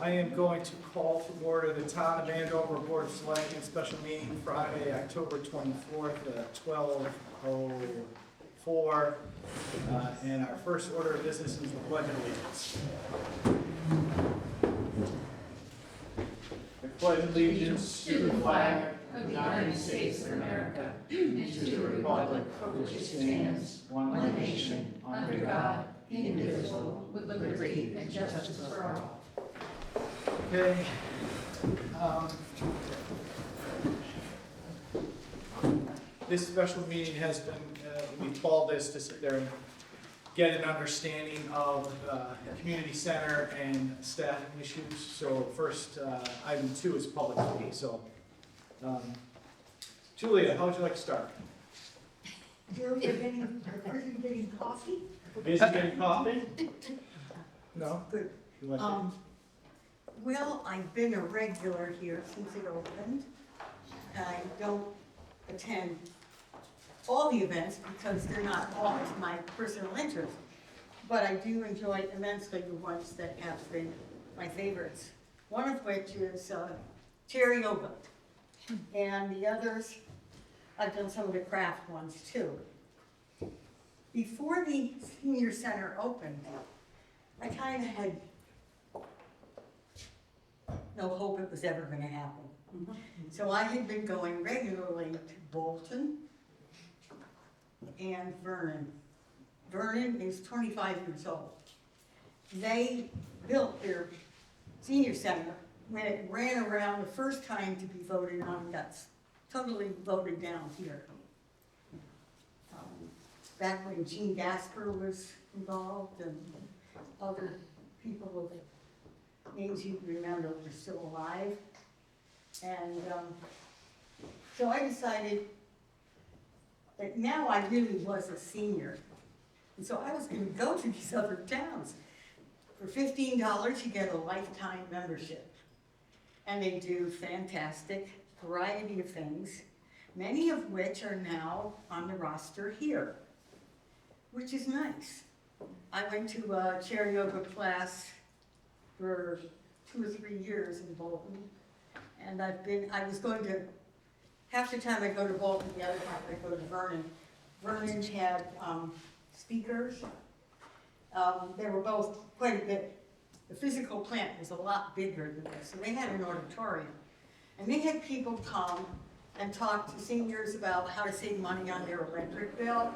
I am going to call to order the Town of Andover Board of Selectmen special meeting Friday, October 24th at 12:04. And our first order of business is the Pledge of Allegiance. I pledge allegiance to the flag of the United States of America and to the republic for which it stands, one nation, under God, indivisible, with liberty and justice for all. Okay. This special meeting has been, we called this to sit there and get an understanding of the community center and staffing issues. So first, item 2 is public speak. So, Julia, how would you like to start? Julia, are you getting coffee? Busy getting coffee? No? Good. You want to? Well, I've been a regular here since it opened. I don't attend all the events because they're not all to my personal interest. But I do enjoy immensely the ones that have been my favorites. One of which is chair yoga. And the others, I've done some of the craft ones too. Before the senior center opened, I kind of had no hope it was ever going to happen. So I had been going regularly to Bolton and Vernon. Vernon is 25 years old. They built their senior center when it ran around the first time to be voted on, got totally voted down here. Back when Gene Gasper was involved and other people with names you remember were still alive. And so I decided that now I really was a senior. And so I was going to go to these other towns. For $15, you get a lifetime membership. And they do fantastic variety of things, many of which are now on the roster here, which is nice. I went to a chair yoga class for 2 or 3 years in Bolton. And I was going to, half the time I go to Bolton, the other half I go to Vernon. Vernon had speakers. They were both quite a bit, the physical plant was a lot bigger than this. So they had an auditorium. And they had people come and talk to seniors about how to save money on their electric bill.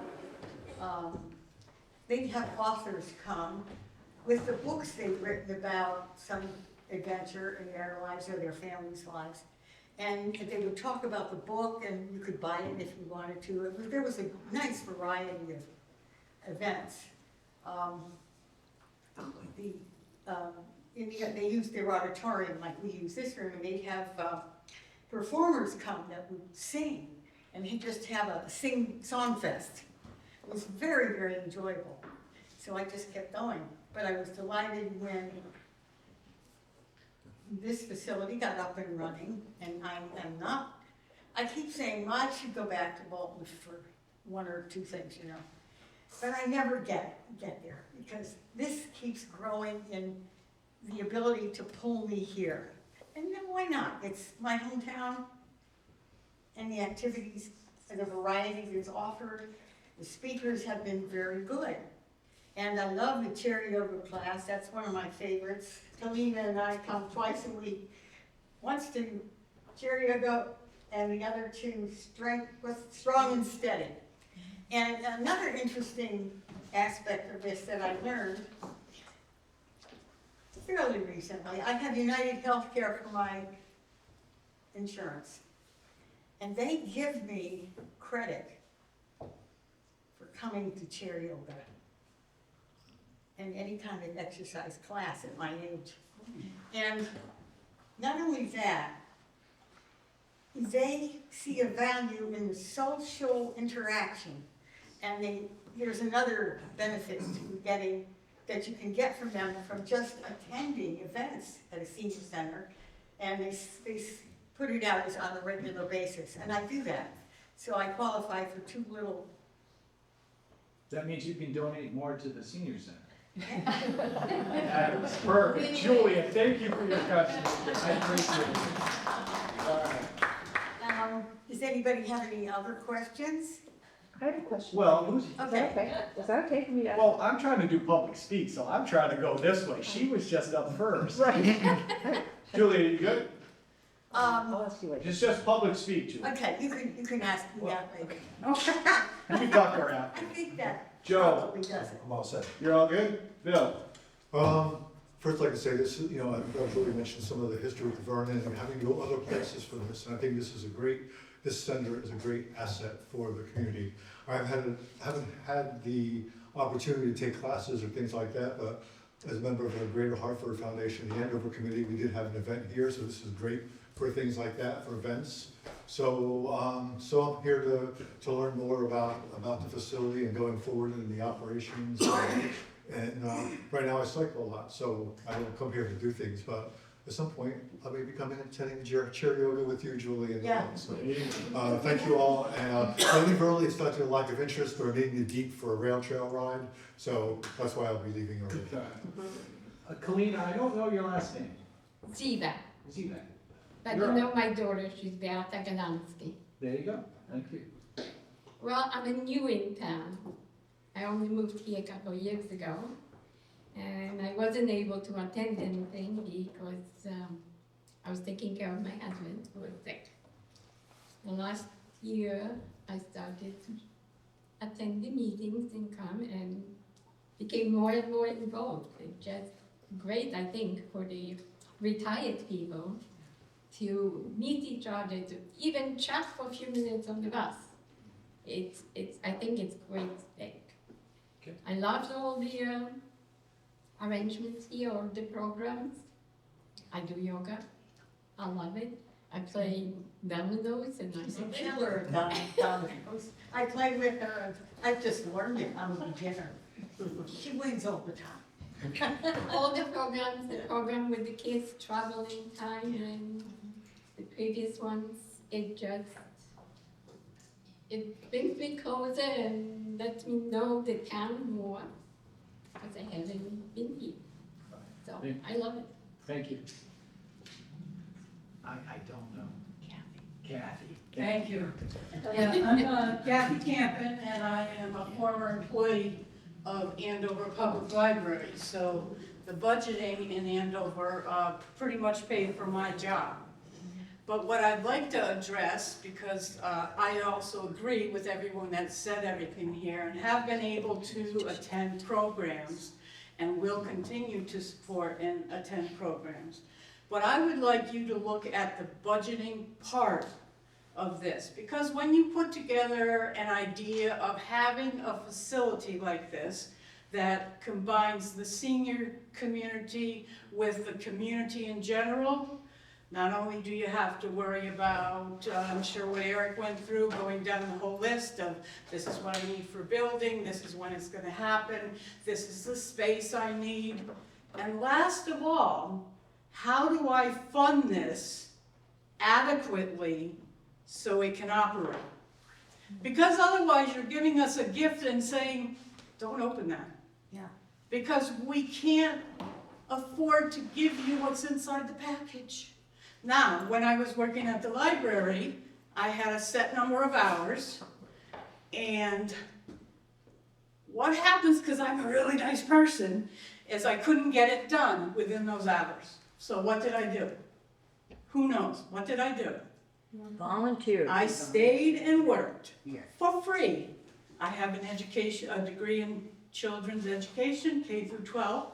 They'd have authors come with the books they've written about some adventure in their lives or their families' lives. And they would talk about the book, and you could buy it if you wanted to. There was a nice variety of events. They used their auditorium like we use this room, and they'd have performers come that would sing, and he'd just have a song fest. It was very, very enjoyable. So I just kept going. But I was delighted when this facility got up and running, and I keep saying, well, I should go back to Bolton for 1 or 2 things, you know. But I never get there, because this keeps growing in the ability to pull me here. And then why not? It's my hometown, and the activities and the variety that's offered. The speakers have been very good. And I love the chair yoga class. That's one of my favorites. Talina and I come twice a week. Once to chair yoga, and the other to strong and steady. And another interesting aspect of this that I learned fairly recently, I have United Healthcare for my insurance. And they give me credit for coming to chair yoga and any kind of exercise class at my age. And not only that, they see a value in the social interaction. And there's another benefit to getting that you can get from them from just attending events at a senior center. And they put it out as on a regular basis. And I do that. So I qualify for 2 little. That means you can donate more to the senior center. That's perfect. Julia, thank you for your contribution. I appreciate it. All right. Does anybody have any other questions? I have a question. Well, who's, Is that okay? Is that okay for me to ask? well, I'm trying to do public speak, so I'm trying to go this way. She was just up first. Right. Julia, you good? I'll ask you later. It's just public speak, Julia. Okay, you can ask me that later. You can talk her out. I think that Joe, probably does it. I'm all set. you're all good? Bill? First, I'd like to say this, you know, I've really mentioned some of the history with Vernon and having to go other places for this, and I think this center is a great asset for the community. Haven't had the opportunity to take classes or things like that, but as a member of the Greater Hartford Foundation, the Andover Committee, we did have an event here, so this is great for things like that, for events. So, I'm here to learn more about the facility and going forward in the operations. And right now I cycle a lot, so I don't come here to do things, but at some point, I may be coming and attending chair yoga with you, Julie, and Yeah. so, thank you all, and I leave early, it's not due to lack of interest, but I'm needing to deep for a rail trail ride, so that's why I'll be leaving early. Good time. Kalina, I don't know your last name. Ziva, See that? but You're you know my daughter, she's Beata Galansky. There you go. Thank you. Well, I'm new in town. I only moved here a couple of years ago, and I wasn't able to attend anything because I was taking care of my husband who was sick. The last year, I started to attend the meetings and come and became more and more involved. It's just great, I think, for the retired people to meet each other, to even chat for a few minutes on the bus. I think it's great thing. Okay. I loved all the arrangements here, all the programs. I do yoga. I love it. I play dominoes and I say, Killer dominoes. I play with her, I've just learned it, I'm a beginner. She wins all the time. all the programs, the program with the kids traveling time and the previous ones, it brings me closer and lets me know the town more because I haven't been here. So I love it. Thank you. I don't know. Kathy. Thank you. Yeah, I'm Kathy Campen, and I am a former employee of Andover Public Library. So the budgeting in Andover pretty much paid for my job. But what I'd like to address, because I also agree with everyone that said everything here and have been able to attend programs and will continue to support and attend programs. But I would like you to look at the budgeting part of this, because when you put together an idea of having a facility like this that combines the senior community with the community in general, not only do you have to worry about, I'm sure what Eric went through, going down the whole list of this is what I need for building, this is when it's going to happen, this is the space I need, and last of all, how do I fund this adequately so it can operate? Because otherwise you're giving us a gift and saying, don't open that. Yeah. Because we can't afford to give you what's inside the package. Now, when I was working at the library, I had a set number of hours, and what happens, because I'm a really nice person, is I couldn't get it done within those hours. So what did I do? Who knows? What did I do? Volunteer. I stayed and worked Yeah. for free. I have a degree in children's education, K through 12.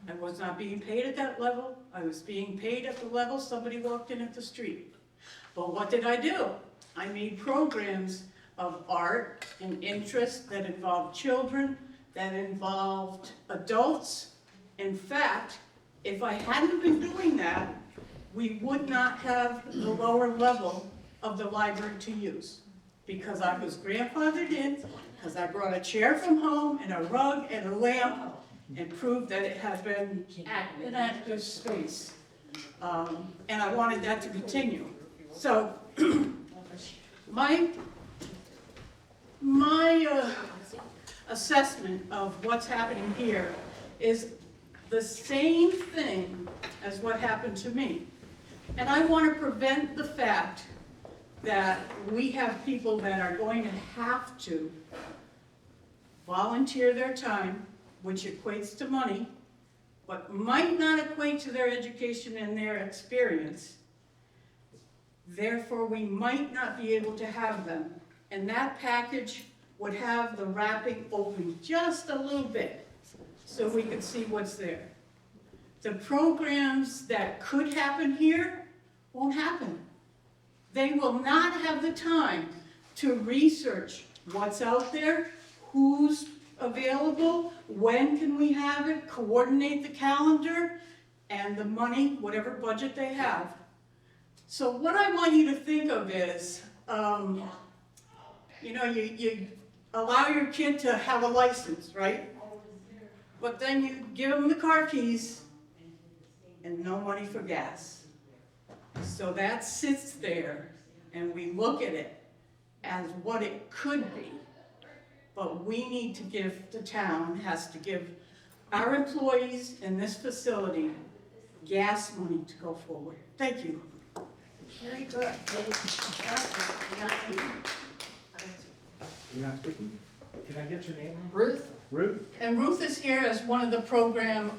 I was not being paid at that level. I was being paid at the level somebody walked in at the street. But what did I do? I made programs of art and interest that involved children, that involved adults. In fact, if I hadn't been doing that, we would not have the lower level of the library to use. Because I was grandfathered in, because I brought a chair from home and a rug and a lamp and proved that it had been an active space. And I wanted that to continue. So my assessment of what's happening here is the same thing as what happened to me. And I want to prevent the fact that we have people that are going to have to volunteer their time, which equates to money, but might not equate to their education and their experience. Therefore, we might not be able to have them. And that package would have the wrapping open just a little bit so we could see what's there. The programs that could happen here won't happen. They will not have the time to research what's out there, who's available, when can we have it, coordinate the calendar, and the money, whatever budget they have. So what I want you to think of is, you know, you allow your kid to have a license, right? But then you give them the car keys and no money for gas. So that sits there and we look at it as what it could be. But we need to give, the town has to give our employees in this facility gas money to go forward. Thank you. Very good. You're not speaking? Can I get your name? Ruth? Ruth? And Ruth is here as one of the program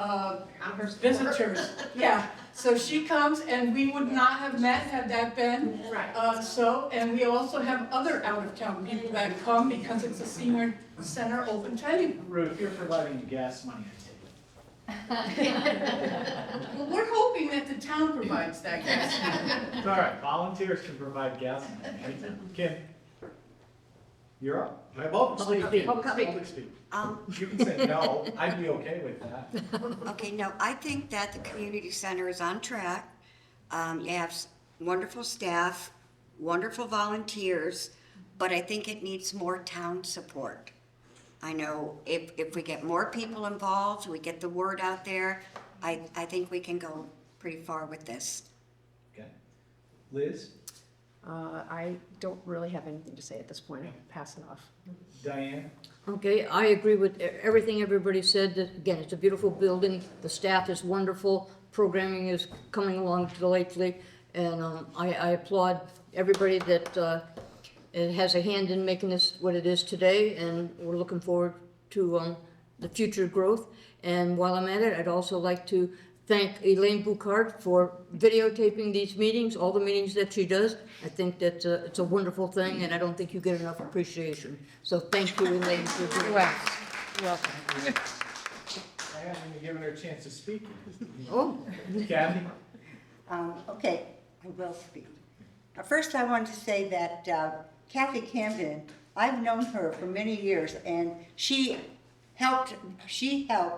visitors. Yeah, so she comes and we would not have met had that been Right. and we also have other out-of-town people that come because it's a senior center open to anyone. Ruth, you're providing gas money, I take Well, we're hoping that the town provides that gas. it. It's all right, volunteers can provide gas money. Anytime. Kim? You're up. Public speak. Public speak. You can say no, I'd be okay with that. Okay, no, I think that the community center is on track. You have wonderful staff, wonderful volunteers, but I think it needs more town support. I know if we get more people involved, we get the word out there, I think we can go pretty far with this. Okay. Liz? I don't really have anything to say at this point. I'll pass it off. Diane? Okay, I agree with everything everybody said. That, again, it's a beautiful building. The staff is wonderful. Programming is coming along delightfully. And I applaud everybody that it has a hand in making this what it is today. And we're looking forward to the future growth. And while I'm at it, I'd also like to thank Elaine Boucard for videotaping these meetings, all the meetings that she does. I think that it's a wonderful thing, and I don't think you get enough appreciation. So thank you, Elaine, for doing that. You're welcome. I haven't even given her a chance to speak. Oh, Kathy? Okay, I will speak. First, I want to say that Kathy Camden, I've known her for many years, and she helped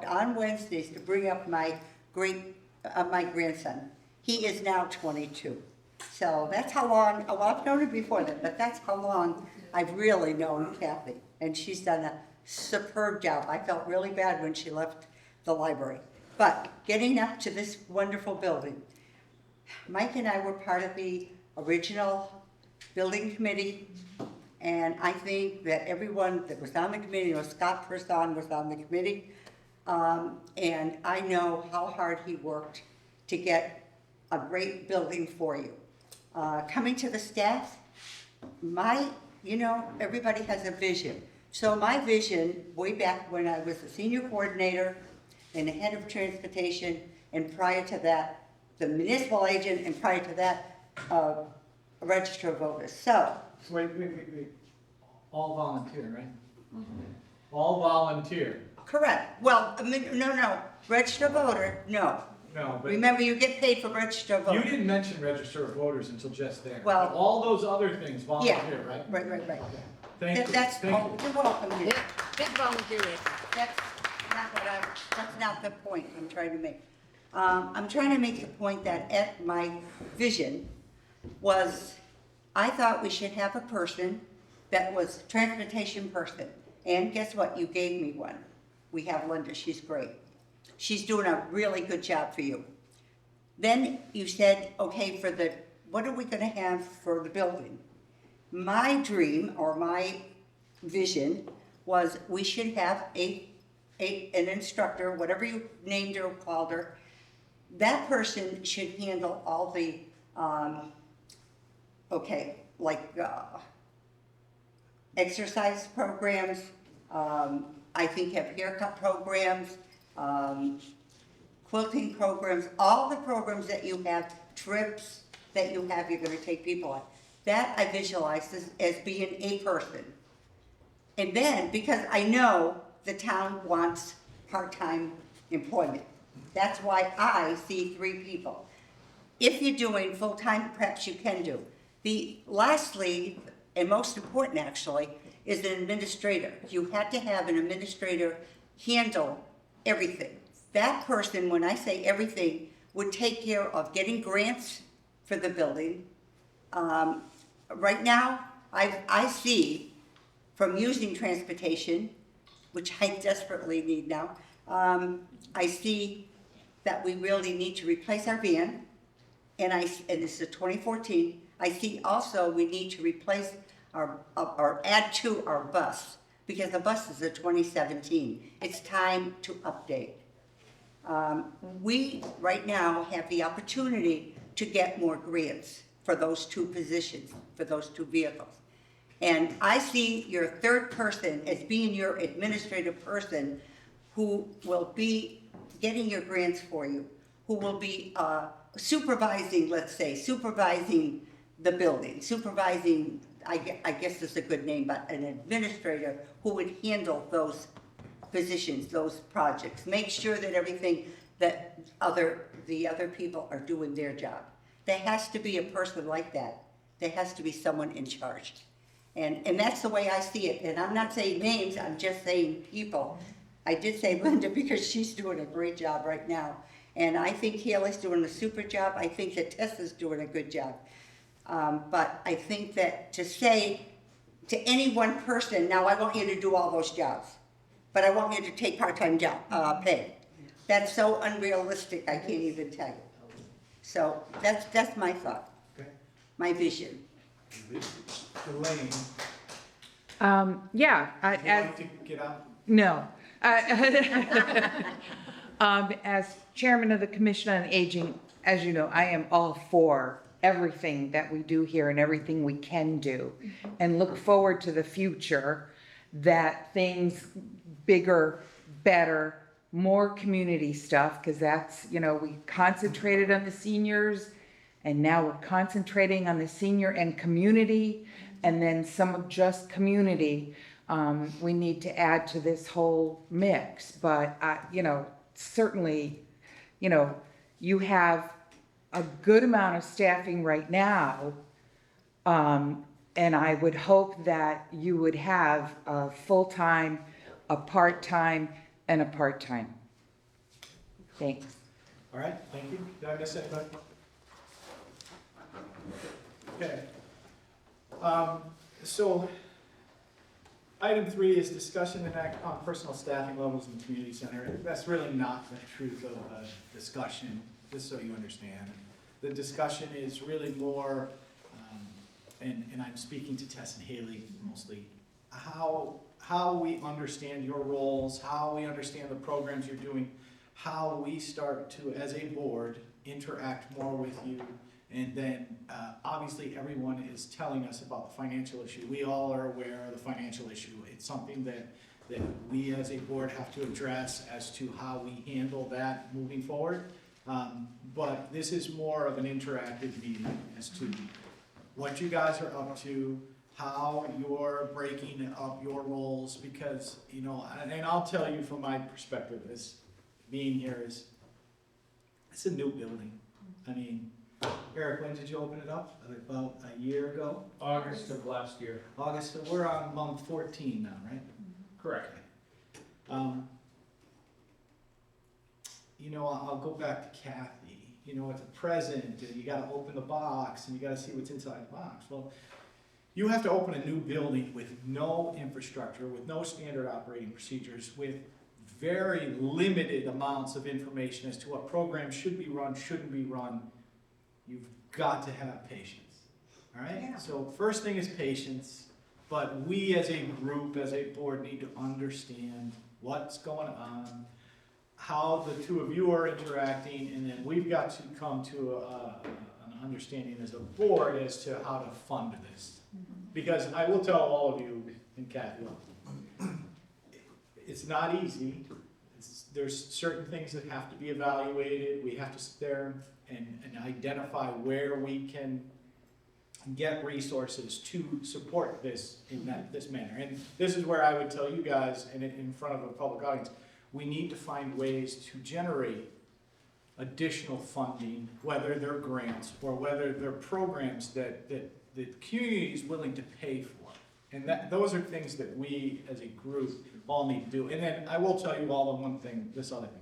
on Wednesdays to bring up my grandson. He is now 22. So that's how long, well, I've known her before that, but that's how long I've really known Kathy. And she's done a superb job. I felt really bad when she left the library. But getting up to this wonderful building, Mike and I were part of the original building committee. And I think that everyone that was on the committee, Scott Person was on the committee. And I know how hard he worked to get a great building for you. Coming to the staff, everybody has a vision. So my vision, way back when I was a senior coordinator and the head of transportation, and prior to that, the municipal agent, and prior to that, a register of voters. So, Wait. All volunteer, right? All volunteer. correct. Well, no. Register of voter, no. No, but Remember, you get paid for register of you voter. didn't mention register of voters until just there. Well- But all those other things volunteer, right? Right. Thank you. That's, Thank you. you're welcome. yeah, big volunteer. That's not the point I'm trying to make. I'm trying to make the point that my vision was, I thought we should have a person that was transportation person. And guess what? You gave me one. We have Linda, she's great. She's doing a really good job for you. Then you said, okay, what are we gonna have for the building? My dream or my vision was we should have a an instructor, whatever you named her or called her, that person should handle all the, exercise programs, I think have haircut programs, quilting programs, all the programs that you have, trips that you have, you're gonna take people on. That I visualize as being a person. And then, because I know the town wants part-time employment, that's why I see 3 people. If you're doing full-time, perhaps you can do. Lastly, and most important actually, is an administrator. You had to have an administrator handle everything. That person, when I say everything, would take care of getting grants for the building. Right now, I see from using transportation, which I desperately need now, I see that we really need to replace our van, and this is 2014. I see also we need to replace or add to our bus, because the bus is a 2017. It's time to update. We, right now, have the opportunity to get more grants for those 2 positions, for those 2 vehicles. And I see your 3rd person as being your administrative person who will be getting your grants for you, who will be supervising, let's say, supervising the building, supervising, I guess is a good name, but an administrator who would handle those positions, those projects, make sure that everything that the other people are doing their job. There has to be a person like that. There has to be someone in charge. And that's the way I see it. And I'm not saying names, I'm just saying people. I did say Linda because she's doing a great job right now. And I think Haley's doing a super job. I think that Tessa's doing a good job. But I think that to say to any one person, now I want you to do all those jobs, but I want you to take part-time job pay. That's so unrealistic, I can't even tell you. So that's my thought, Okay. my vision. Elaine, Yeah, would you like to get up? no. As chairman of the Commission on Aging, as you know, I am all for everything that we do here and everything we can do, and look forward to the future, that things bigger, better, more community stuff, because that's, we concentrated on the seniors, and now we're concentrating on the senior and community, and then some of just community we need to add to this whole mix. But, certainly, you have a good amount of staffing right now, and I would hope that you would have a full-time, a part-time, and a part-time. Thanks. All right, thank you. Did I miss anybody? Okay. So, item 3 is discussion and act on personal staffing levels in the community center. That's really not the truth of a discussion, just so you understand. The discussion is really more, and I'm speaking to Tess and Haley mostly, how we understand your roles, how we understand the programs you're doing, how we start to, as a board, interact more with you. And then, obviously, everyone is telling us about the financial issue. We all are aware of the financial issue. It's something that we as a board have to address as to how we handle that moving forward. But this is more of an interactive meeting as to what you guys are up to, how you're breaking up your roles, because, and I'll tell you from my perspective, as being here is, it's a new building. I mean, Eric, when did you open it up? About a year ago? August of last year. August, we're on month 14 now, right? Correct. I'll go back to Kathy. At the present, you gotta open the box and you gotta see what's inside the box. Well, you have to open a new building with no infrastructure, with no standard operating procedures, with very limited amounts of information as to what programs should be run, shouldn't be run. You've got to have patience, all right? Yeah. So first thing is patience, but we as a group, as a board, need to understand what's going on, how the two of you are interacting, and then we've got to come to an understanding as a board as to how to fund this. Because I will tell all of you, and Kathy, it's not easy. There's certain things that have to be evaluated. We have to sit there and identify where we can get resources to support this in this manner. And this is where I would tell you guys, in front of a public audience, we need to find ways to generate additional funding, whether they're grants or whether they're programs that the community is willing to pay for. And those are things that we as a group all need to do. And then I will tell you all the one thing, this other thing.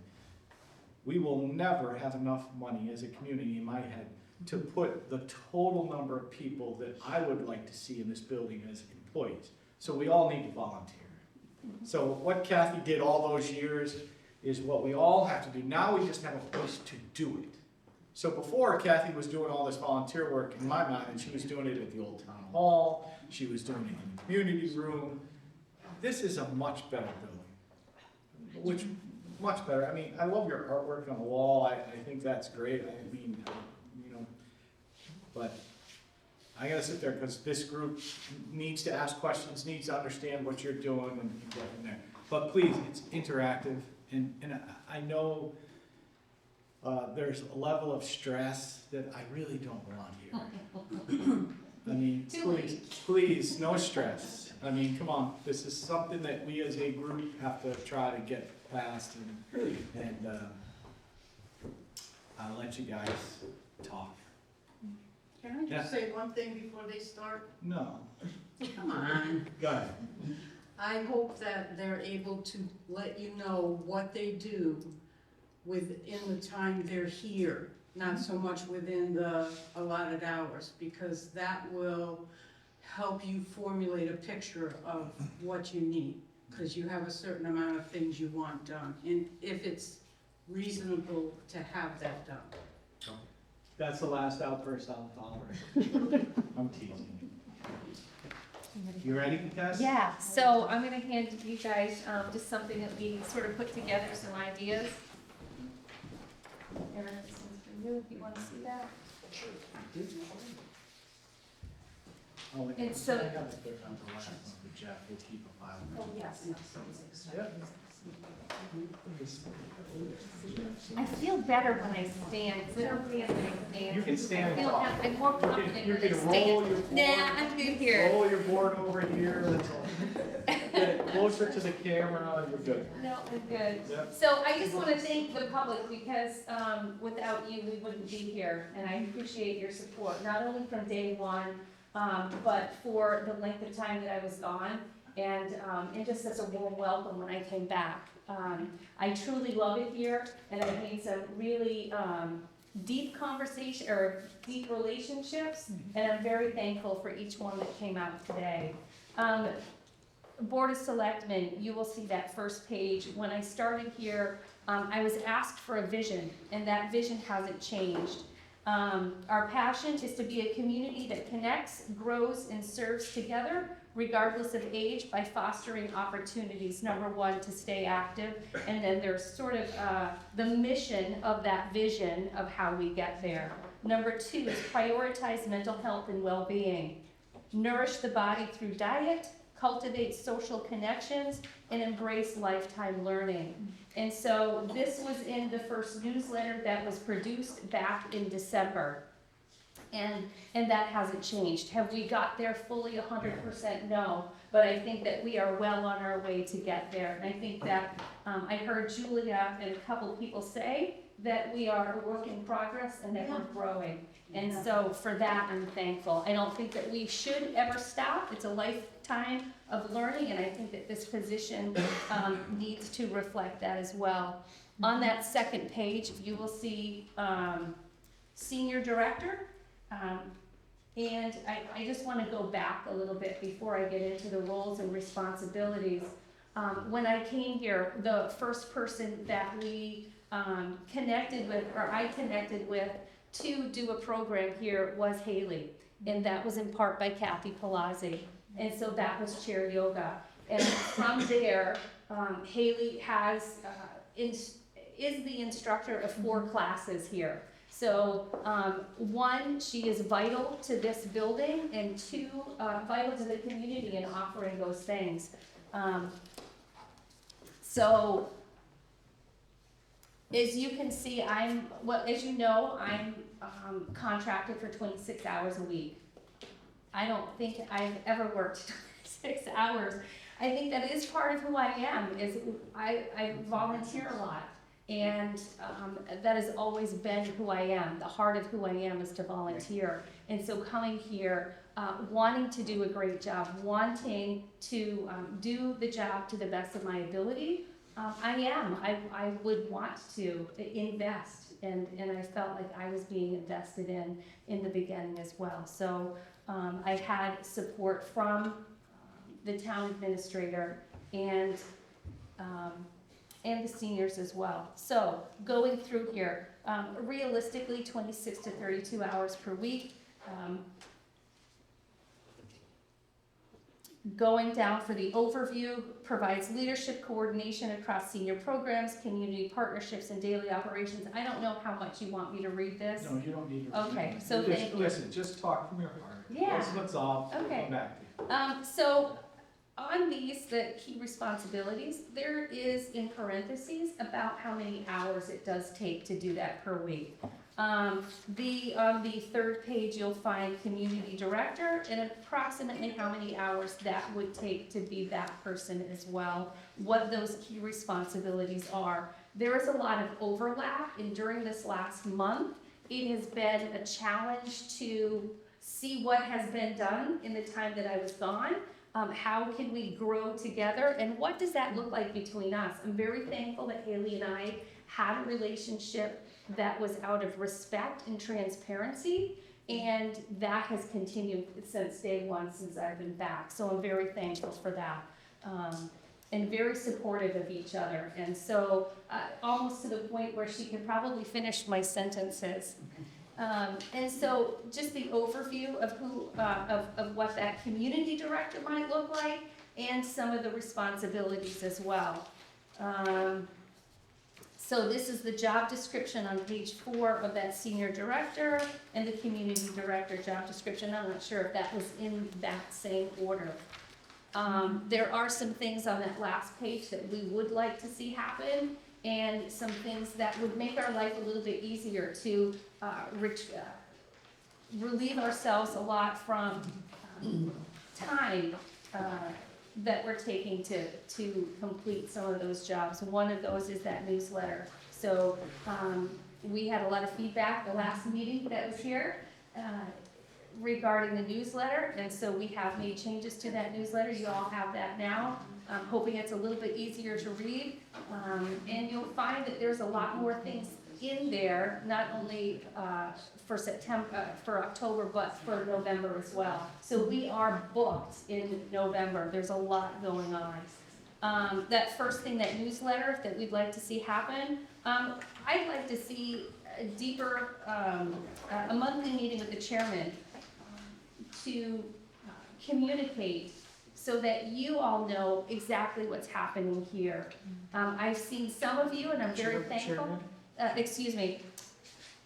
We will never have enough money as a community, in my head, to put the total number of people that I would like to see in this building as employees. So we all need to volunteer. So what Kathy did all those years is what we all have to do. Now we just have a place to do it. So before, Kathy was doing all this volunteer work in my mind, and she was doing it at the old town hall, she was doing it in the community room. This is a much better building, which, much better. I mean, I love your artwork on the wall, I think that's great, I mean, you know, but I gotta sit there, because this group needs to ask questions, needs to understand what you're doing and get in there. But please, it's interactive, and I know there's a level of stress that I really don't want here. I mean, please, no stress. I mean, come on, this is something that we as a group have to try to get past, and I'll let you guys talk. Can I just say one thing before they start? No, Come on. go ahead. I hope that they're able to let you know what they do within the time they're here, not so much within the allotted hours, because that will help you formulate a picture of what you need, because you have a certain amount of things you want done, and if it's reasonable to have that done. That's the last outburst I'll tolerate. I'm teasing you. You ready, Tess? Yeah, so I'm gonna hand you guys, just something that we sort of put together, some ideas. Erin, this one's for you, if you wanna see that. Oh, And so- I got to put it on the last one for Jeff, we'll keep a file. Oh, yes. Yep. I feel better when I stand, literally as I stand. You can stand I feel, tall. I'm more confident You when I can roll stand. your board. Nah, I'm good here. Roll your board over here, that's all. Get it closer to the camera, you're good. No, I'm good. Yep. So I just want to thank the public because without you, we wouldn't be here. And I appreciate your support, not only from day one, but for the length of time that I was gone. And just as a warm welcome when I came back. I truly love it here, and I've made some really deep conversation, or deep relationships, and I'm very thankful for each one that came out today. Board of Selectmen, you will see that first page. When I started here, I was asked for a vision, and that vision hasn't changed. Our passion is to be a community that connects, grows, and serves together, regardless of age, by fostering opportunities, number one, to stay active, and then there's sort of the mission of that vision of how we get there. Number two is prioritize mental health and well-being, nourish the body through diet, cultivate social connections, and embrace lifetime learning. And so this was in the first newsletter that was produced back in December. And that hasn't changed. Have we got there fully 100%? No, but I think that we are well on our way to get there. And I think that I heard Julia and a couple people say that we are a work in progress and that we're growing. And so for that, I'm thankful. I don't think that we should ever stop. It's a lifetime of learning, and I think that this position needs to reflect that as well. On that second page, you will see Senior Director. And I just want to go back a little bit before I get into the roles and responsibilities. When I came here, the first person that we connected with, or I connected with, to do a program here was Haley. And that was in part by Kathy Palazzi. And so that was chair yoga. And from there, Haley is the instructor of 4 classes here. So, 1, she is vital to this building, and 2, vital to the community in offering those things. So, as you can see, as you know, I'm contracted for 26 hours a week. I don't think I've ever worked 26 hours. I think that is part of who I am, is I volunteer a lot. And that has always been who I am. The heart of who I am is to volunteer. And so coming here, wanting to do a great job, wanting to do the job to the best of my ability, I would want to invest. And I felt like I was being invested in the beginning as well. So I had support from the town administrator and the seniors as well. So going through here, realistically 26 to 32 hours per week. Going down for the overview, provides leadership coordination across senior programs, community partnerships, and daily operations. I don't know how much you want me to read this. No, you don't need to. Okay, so Just thank you. listen, just talk from your heart. Yeah. That's what's all, we'll Okay. come back to you. So on these, the key responsibilities, there is in parentheses about how many hours it does take to do that per week. On the 3rd page, you'll find community director and approximately how many hours that would take to be that person as well, what those key responsibilities are. There is a lot of overlap, and during this last month, it has been a challenge to see what has been done in the time that I was gone. How can we grow together, and what does that look like between us? I'm very thankful that Haley and I had a relationship that was out of respect and transparency, and that has continued since day one, since I've been back. So I'm very thankful for that, and very supportive of each other. And so almost to the point where she could probably finish my sentences. And so just the overview of of what that community director might look like, and some of the responsibilities as well. So this is the job description on page 4 of that senior director, and the community director job description. I'm not sure if that was in that same order. There are some things on that last page that we would like to see happen, and some things that would make our life a little bit easier to relieve ourselves a lot from time that we're taking to complete some of those jobs. One of those is that newsletter. So we had a lot of feedback the last meeting that was here regarding the newsletter, and so we have made changes to that newsletter. You all have that now. I'm hoping it's a little bit easier to read, and you'll find that there's a lot more things in there, not only for October, but for November as well. So we are booked in November. There's a lot going on. That first thing, that newsletter that we'd like to see happen, I'd like to see a deeper, a monthly meeting with the chairman to communicate so that you all know exactly what's happening here. I've seen some of you, and I'm very thankful. Excuse me,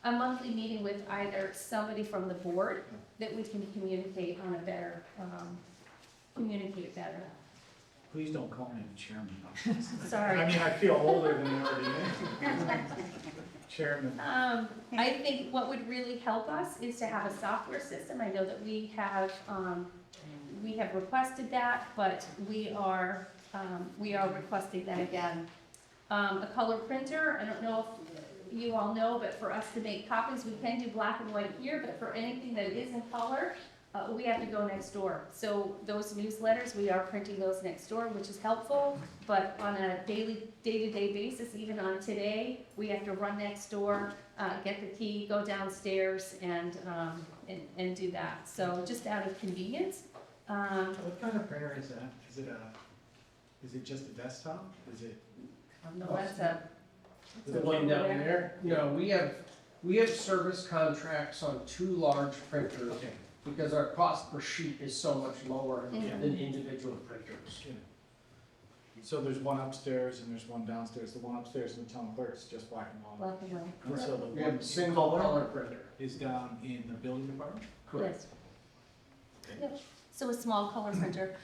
a monthly meeting with either somebody from the board that we can communicate on a better, communicate better. Please don't call me the chairman. Sorry. I mean, I feel older than I already am. Chairman. I think what would really help us is to have a software system. I know that we have requested that, but we are requesting that again. A color printer, I don't know if you all know, but for us to make copies, we can do black and white here, but for anything that is in color, we have to go next door. So those newsletters, we are printing those next door, which is helpful, but on a day-to-day basis, even on today, we have to run next door, get the key, go downstairs, and do that. So just out of convenience. What kind of printer is that? Is it just a desktop? Is it? No, that's a. The one down there? No, we have service contracts on 2 large printers because our cost per sheet is so much lower than individual printers. So there's one upstairs and there's one downstairs. The one upstairs in the town clerk's just black and white. Black and white. And so the We one have in single color color printer. is down in the building department? Yes. Yep. So a small color printer.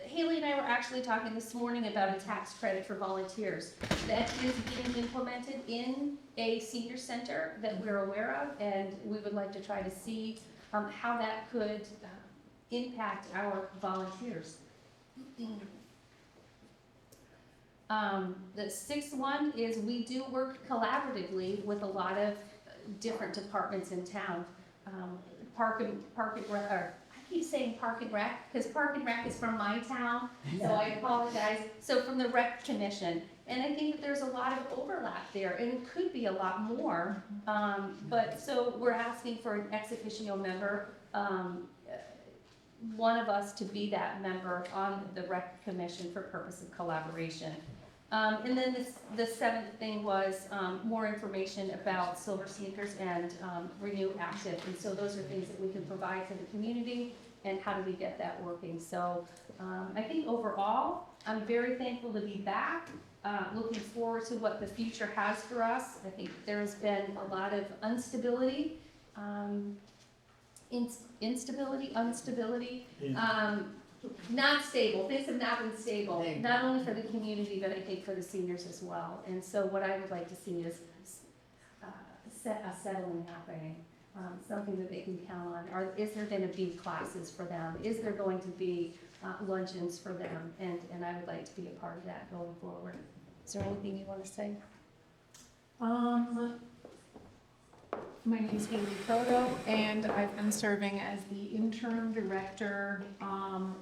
Haley and I were actually talking this morning about a tax credit for volunteers. That is being implemented in a senior center that we're aware of, and we would like to try to see how that could impact our volunteers. The sixth one is we do work collaboratively with a lot of different departments in town. Park and Rec, or I keep saying Park and Rec, because Park and Rec is from my town, so I apologize. So from the Rec Commission, and I think that there's a lot of overlap there, and it could be a lot more. But so we're asking for an ex officio member, one of us to be that member on the Rec Commission for purpose of collaboration. And then the seventh thing was more information about Silver Sneakers and Renew Active. And so those are things that we can provide to the community, and how do we get that working. So I think overall, I'm very thankful to be back, looking forward to what the future has for us. I think there's been a lot of instability, not stable. Things have not been stable, not only for the community, but I think for the seniors as well. And so what I would like to see is a settling happening, something that they can count on. Is there going to be classes for them? Is there going to be luncheons for them? And I would like to be a part of that going forward. Is there anything you want to say? My name is Haley Proto, and I've been serving as the interim director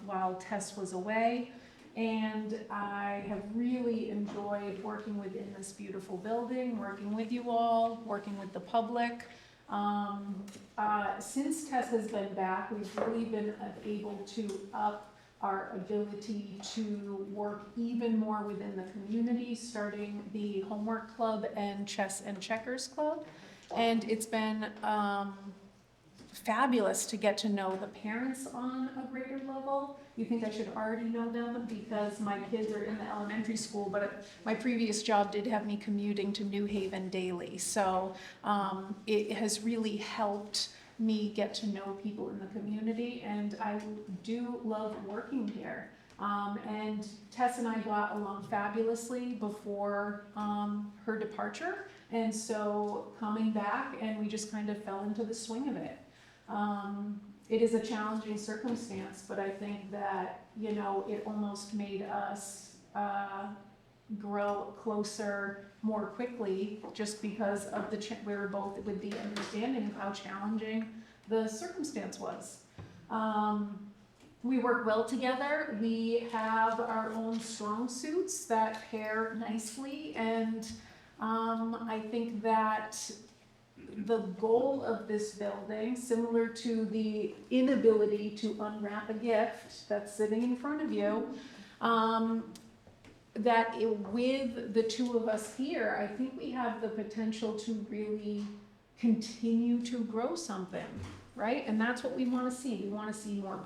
while Tess was away. And I have really enjoyed working within this beautiful building, working with you all, working with the public. Since Tess has been back, we've really been able to up our ability to work even more within the community, starting the homework club and chess and checkers club. And it's been fabulous to get to know the parents on a greater level. You think I should already know them because my kids are in the elementary school, but my previous job did have me commuting to New Haven daily. So it has really helped me get to know people in the community, and I do love working here. And Tess and I got along fabulously before her departure. And so coming back, and we just kind of fell into the swing of it. It is a challenging circumstance, but I think that, you know, it almost made us grow closer more quickly just because of we were both with the understanding of how challenging the circumstance was. We work well together. We have our own strong suits that pair nicely, and I think that the goal of this building, similar to the inability to unwrap a gift that's sitting in front of you, with the two of us here, I think we have the potential to really continue to grow something, right? And that's what we want to see. We want to see more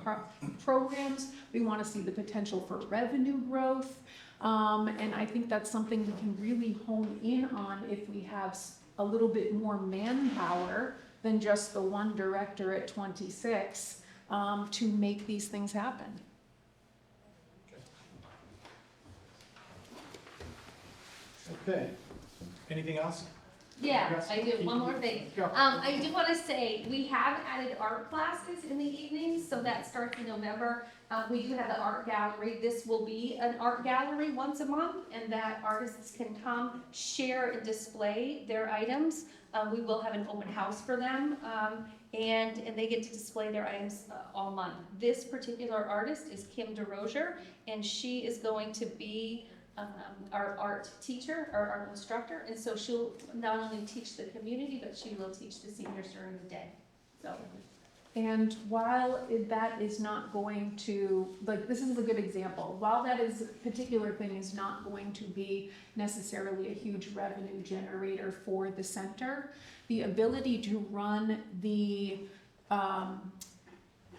programs. We want to see the potential for revenue growth. And I think that's something we can really hone in on if we have a little bit more manpower than just the one director at 26 to make these things happen. Okay. Anything else? Yeah, Yes. I do. One more thing. Go. I do want to say, we have added art classes in the evenings, so that starts in November. We do have the art gallery. This will be an art gallery once a month, and that artists can come, share, and display their items. We will have an open house for them, and they get to display their items all month. This particular artist is Kim DeRozier, and she is going to be our art teacher, our art instructor, and so she'll not only teach the community, but she will teach the seniors during the day. So. And while that is not going to, like, this is a good example, while that particular thing is not going to be necessarily a huge revenue generator for the center, the ability to run the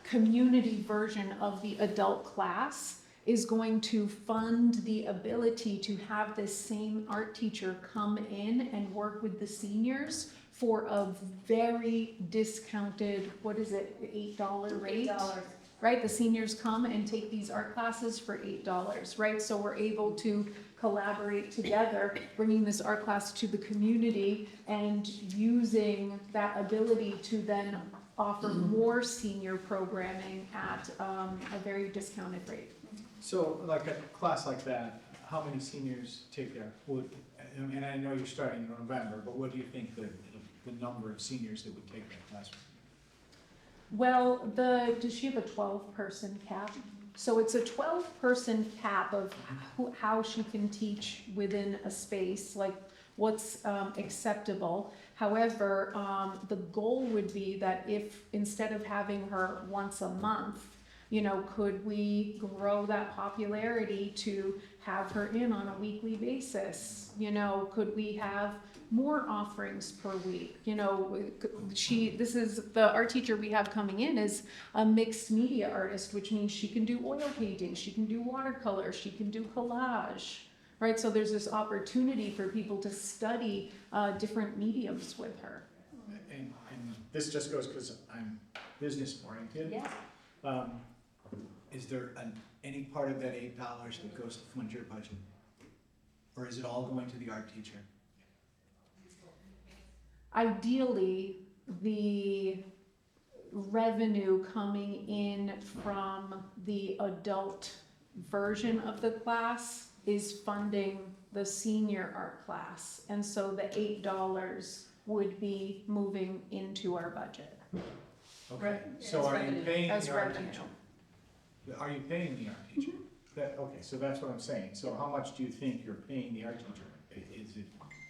community version of the adult class is going to fund the ability to have this same art teacher come in and work with the seniors for a very discounted, what is it, $8 rate? $8. Right, the seniors come and take these art classes for $8, right? So we're able to collaborate together, bringing this art class to the community and using that ability to then offer more senior programming at a very discounted rate. So like a class like that, how many seniors take there? And I know you're starting in November, but what do you think the number of seniors that would take that class? Well, does she have a 12-person cap? So it's a 12-person cap of how she can teach within a space, like what's acceptable. However, the goal would be that if, instead of having her once a month, you know, could we grow that popularity to have her in on a weekly basis? You know, could we have more offerings per week? You know, the art teacher we have coming in is a mixed media artist, which means she can do oil painting, she can do watercolor, she can do collage, right? So there's this opportunity for people to study different mediums with her. And this just goes because I'm business oriented. Yeah. Is there any part of that $8 that goes to fund your budget? Or is it all going to the art teacher? Ideally, the revenue coming in from the adult version of the class is funding the senior art class. And so the $8 would be moving into our budget. Okay, Right. so As are you revenue. paying As the art revenue. teacher? Are you paying the art teacher? Okay, so that's what I'm saying. So how much do you think you're paying the art teacher?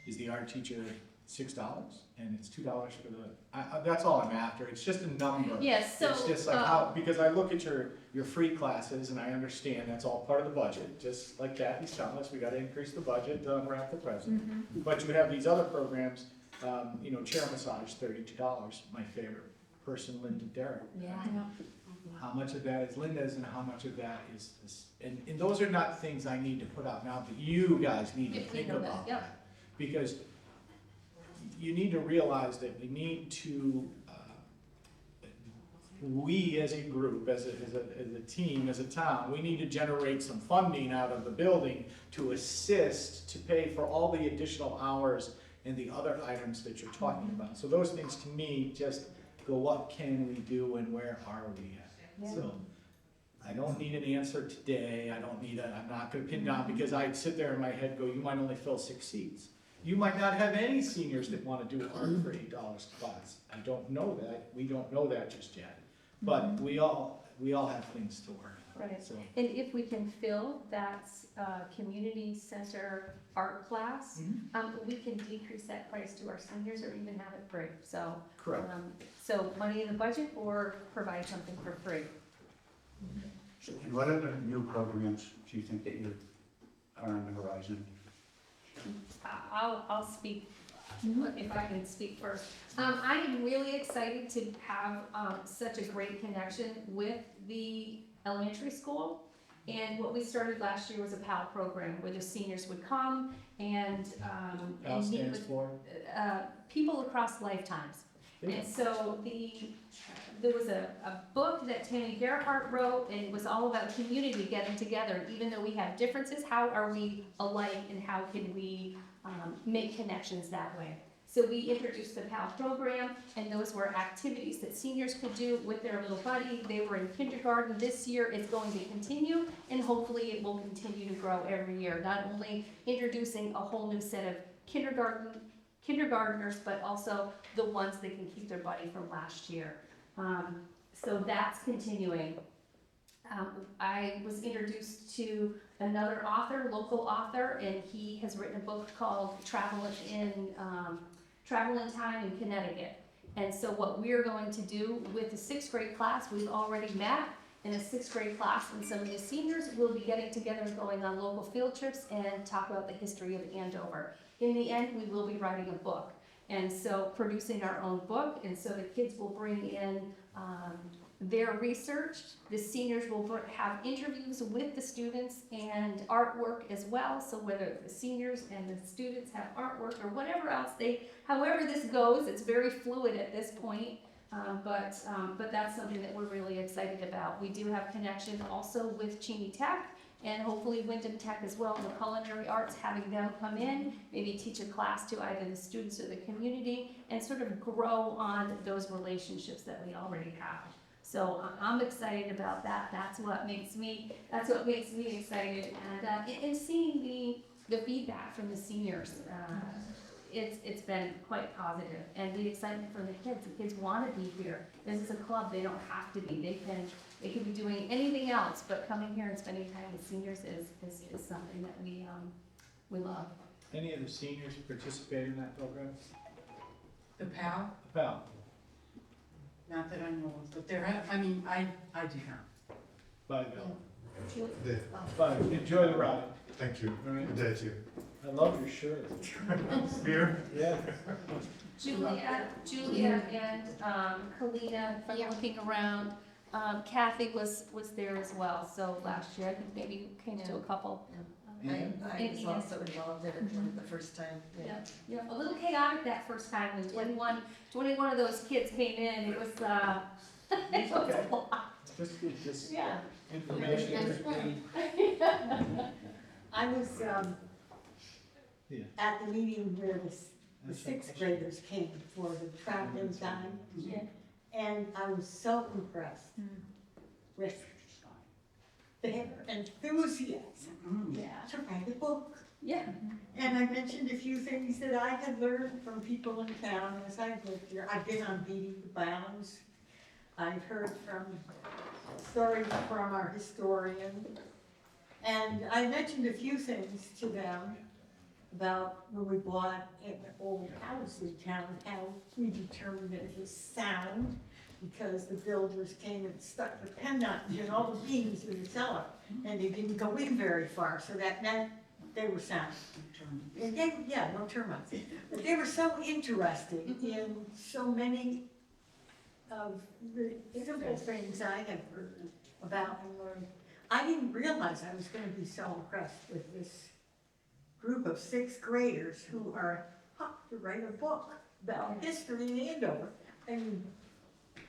Is the art teacher $6 and it's $2 for the, that's all I'm after. It's just a number. Yes, so, It's just like how, because I look at your free classes and I understand that's all part of the budget, just like Kathy's telling us, we gotta increase the budget, we're at the present. But you have these other programs, you know, chair massage, $32, my favorite person, Linda Derrick. yeah. How much of that is Linda's and how much of that is this? And those are not things I need to put out now, but you guys need to If we think know that, about yep. that. Because you need to realize that we need to, we as a group, as a team, as a town, we need to generate some funding out of the building to assist, to pay for all the additional hours and the other items that you're talking about. So those things to me just go, what can we do and where are we at? Yeah. So I don't need an answer today. I'm not gonna pin down because I'd sit there in my head go, you might only fill 6 seats. You might not have any seniors that wanna do art for $8 class. I don't know that. We don't know that just yet. But we all have things to work on. Right. So, And if we can fill that community center art class, we can decrease that price to our seniors or even have it free. So, correct. so money in the budget or provide something for free. And what other new programs do you think that you are on the horizon? I'll speak, if I can speak first. I am really excited to have such a great connection with the elementary school. And what we started last year was a PAL program where the seniors would come and PAL meet stands with for? people across lifetimes. And so there was a book that Tammy Gerhardt wrote, and it was all about community getting together. Even though we have differences, how are we alike and how can we make connections that way? So we introduced the PAL program, and those were activities that seniors could do with their little buddy. They were in kindergarten. This year it's going to continue, and hopefully it will continue to grow every year. Not only introducing a whole new set of kindergartners, but also the ones that can keep their buddy from last year. So that's continuing. I was introduced to another author, local author, and he has written a book called Travel in Time in Connecticut. And so what we're going to do with the 6th grade class, we've already met in a 6th grade class, and some of the seniors will be getting together and going on local field trips and talk about the history of Andover. In the end, we will be writing a book. And so producing our own book, and so the kids will bring in They're researched. The seniors will have interviews with the students and artwork as well. So whether the seniors and the students have artwork or whatever else however this goes, it's very fluid at this point. But that's something that we're really excited about. We do have connection also with Cheney Tech and hopefully Wyndham Tech as well in the culinary arts, having them come in, maybe teach a class to either the students or the community, and sort of grow on those relationships that we already have. So I'm excited about that. That's what makes me excited. And seeing the feedback from the seniors, it's been quite positive. And the excitement from the kids want to be here. This is a club, they don't have to be. They could be doing anything else, but coming here and spending time with seniors is something that we love. Any of the seniors participate in that program? The PAL, Well, not that I know of, but I do not. by Bill. Yeah, But enjoy the ride. thank you. All right. Good day to you. I love your shirt. Beer? Yeah. Julia and Kalina, if I'm looking around, Kathy was there as well, so last year, I think maybe came to a couple. I was also involved in it the first time. Yeah, a little chaotic that first time, when 21 of those kids came in, it was a lot. Just Yeah. information. I was, Yeah. at the meeting where the sixth graders came for the traveling time. Yeah. And I was so impressed with their enthusiasm Yeah. to write a book. Yeah. And I mentioned a few things that I had learned from people in town as I lived here. I've been on Beating the Bounds. I've heard from stories from our historian. And I mentioned a few things to them about when we bought an old house in town, how we determined that it was sound because the builders came and stuck the penknives in all the beams in the cellar, and they didn't go in very far, so that meant they were sound. And no termites. But they were so interested in so many of the simple things I had heard about and learned. I didn't realize I was going to be so impressed with this group of sixth graders who are hooked to write a book about history in Andover. And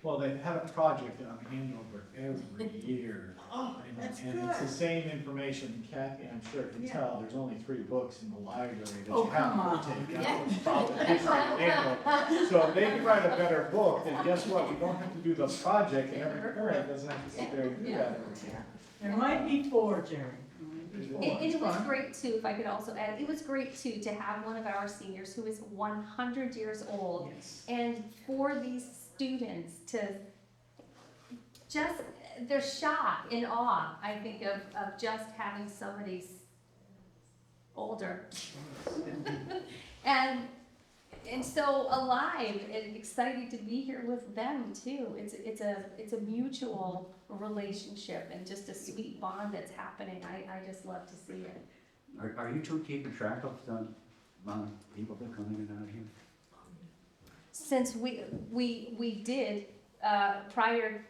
Well, they have a project on Andover every year. oh, that's And it's the good. same information, Kathy, I'm sure can Yeah. tell, there's only 3 books in the library that Oh, you have come to on. take out. About the history of Andover. So if they can write a better book, then guess what, we don't have to do the project, and every parent doesn't have to sit there and do that. There might be 4, Jerry. It was great too, if I could also add, it was great too to have one of our seniors who is 100 years old. Yes. And for these students to just, they're shocked and awe, I think, of just having somebody older. And so alive and excited to be here with them too. It's a mutual relationship and just a sweet bond that's happening. I just love to see it. Are you two keeping track of the amount of people that come in and out of here? Since we did prior.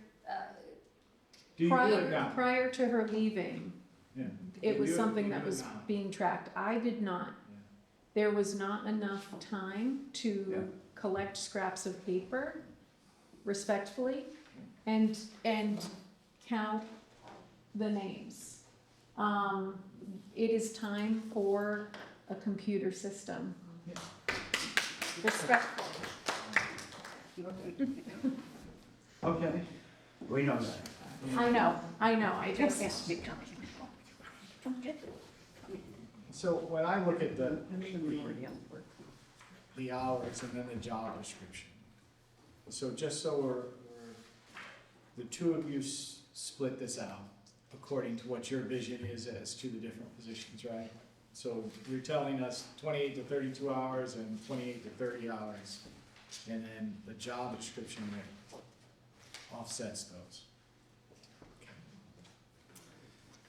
Do you do it now? Prior to her leaving, Yeah. it was You do something you that do it was now. being tracked. I did not. There was not enough time to collect scraps of paper respectfully and count the names. It is time for a computer system. Respectful. Okay. We know that. I know, I just, So when I look at the hours and then the job description, so just so we're the two of you split this out according to what your vision is as to the different positions, right? So you're telling us 28 to 32 hours and 28 to 30 hours, and then the job description that offsets those. Okay.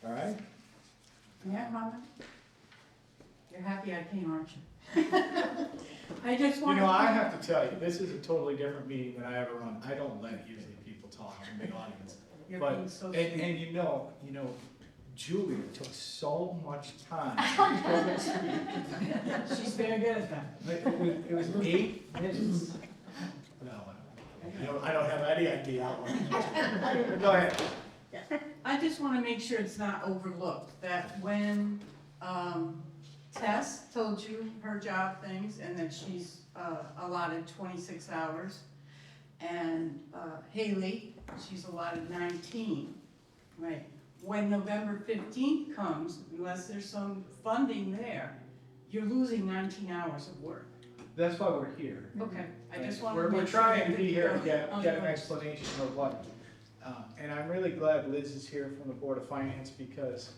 All right? Yeah, Mama? You're happy I came, aren't you? I just You want know, I have to tell you, this is a totally different meeting than I ever run. I don't let usually people talk in the audience. You're But, being so and sweet. you know, Julia took so much time. She's very good at that. It was 8 minutes. No, I don't have any idea how long. Go ahead. I just want to make sure it's not overlooked, that when Tess told you her job things and that she's allotted 26 hours, and Haley, she's allotted 19, right? When November 15th comes, unless there's some funding there, you're losing 19 hours of work. That's why we're here. Okay, I just want to We're make sure. trying that to be here to you're get on an the- explanation of what, and I'm really glad Liz is here from the Board of Finance, because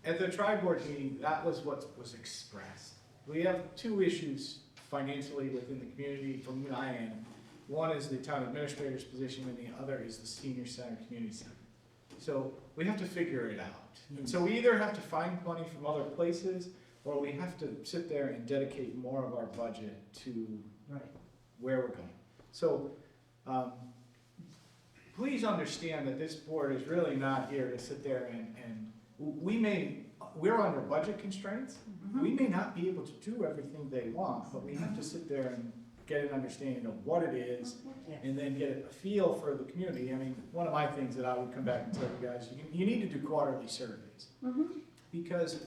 at the tri-board meeting, that was what was expressed. We have 2 issues financially within the community from where I am. One is the town administrator's position, and the other is the senior center, community center. So we have to figure it out. And so we either have to find money from other places, or we have to sit there and dedicate more of our budget to where we're going. So, please understand that this board is really not here to sit there and we're under budget constraints. We may not be able to do everything they want, but we have to sit there and get an understanding of what it is, and then get a feel for the community. I mean, one of my things that I would come back and tell you guys, you need to do quarterly surveys. Because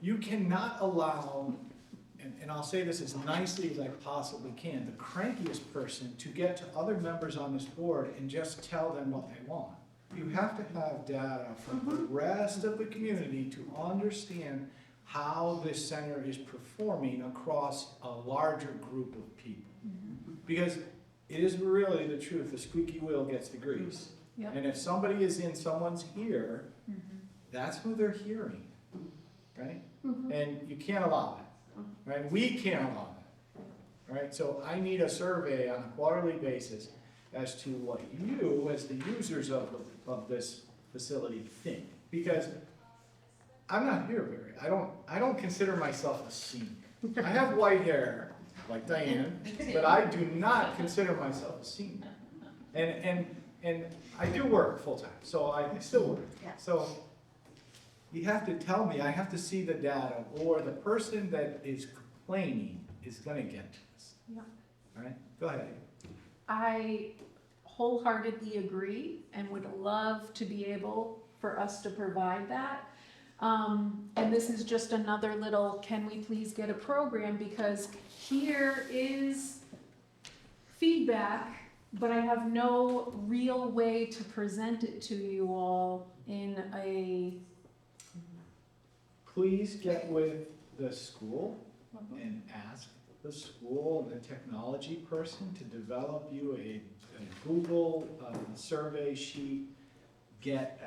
you cannot allow, and I'll say this as nicely as I possibly can, the crankiest person to get to other members on this board and just tell them what they want. You have to have data from the rest of the community to understand how this center is performing across a larger group of people. Because it is really the truth, the squeaky wheel gets the grease. Yep. And if somebody is in someone's ear, that's who they're hearing, right? And you can't allow it, right? We can't allow it, right? So I need a survey on a quarterly basis as to what you, as the users of this facility, think. Because I'm not here I don't consider myself a senior. I have white hair, like Diane, but I do not consider myself a senior. And I do work full-time, so I still work. So you have to tell me, I have to see the data, or the person that is complaining is gonna get to us. Yeah. All right, go ahead. I wholeheartedly agree and would love to be able for us to provide that. And this is just another little, can we please get a program, because here is feedback, but I have no real way to present it to you all in a. Please get with the school and ask the school and the technology person to develop you a Google survey sheet, get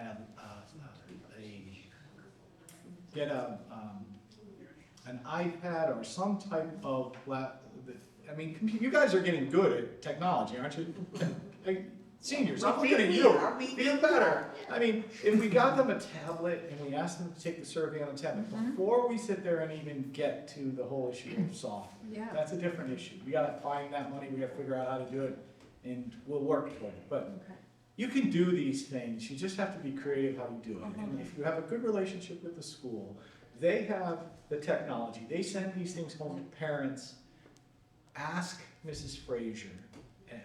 an iPad or some type of I mean, you guys are getting good at technology, aren't you? Seniors, I'm looking at you, even better. I mean, if we got them a tablet and we asked them to take the survey on a tablet, before we sit there and even get to the whole issue of software, that's a different issue. We gotta find that money, we gotta figure out how to do it, and we'll work toward it. But you can do these things, you just have to be creative how you do it. And if you have a good relationship with the school, they have the technology, they send these things home to parents. Ask Mrs. Frazier,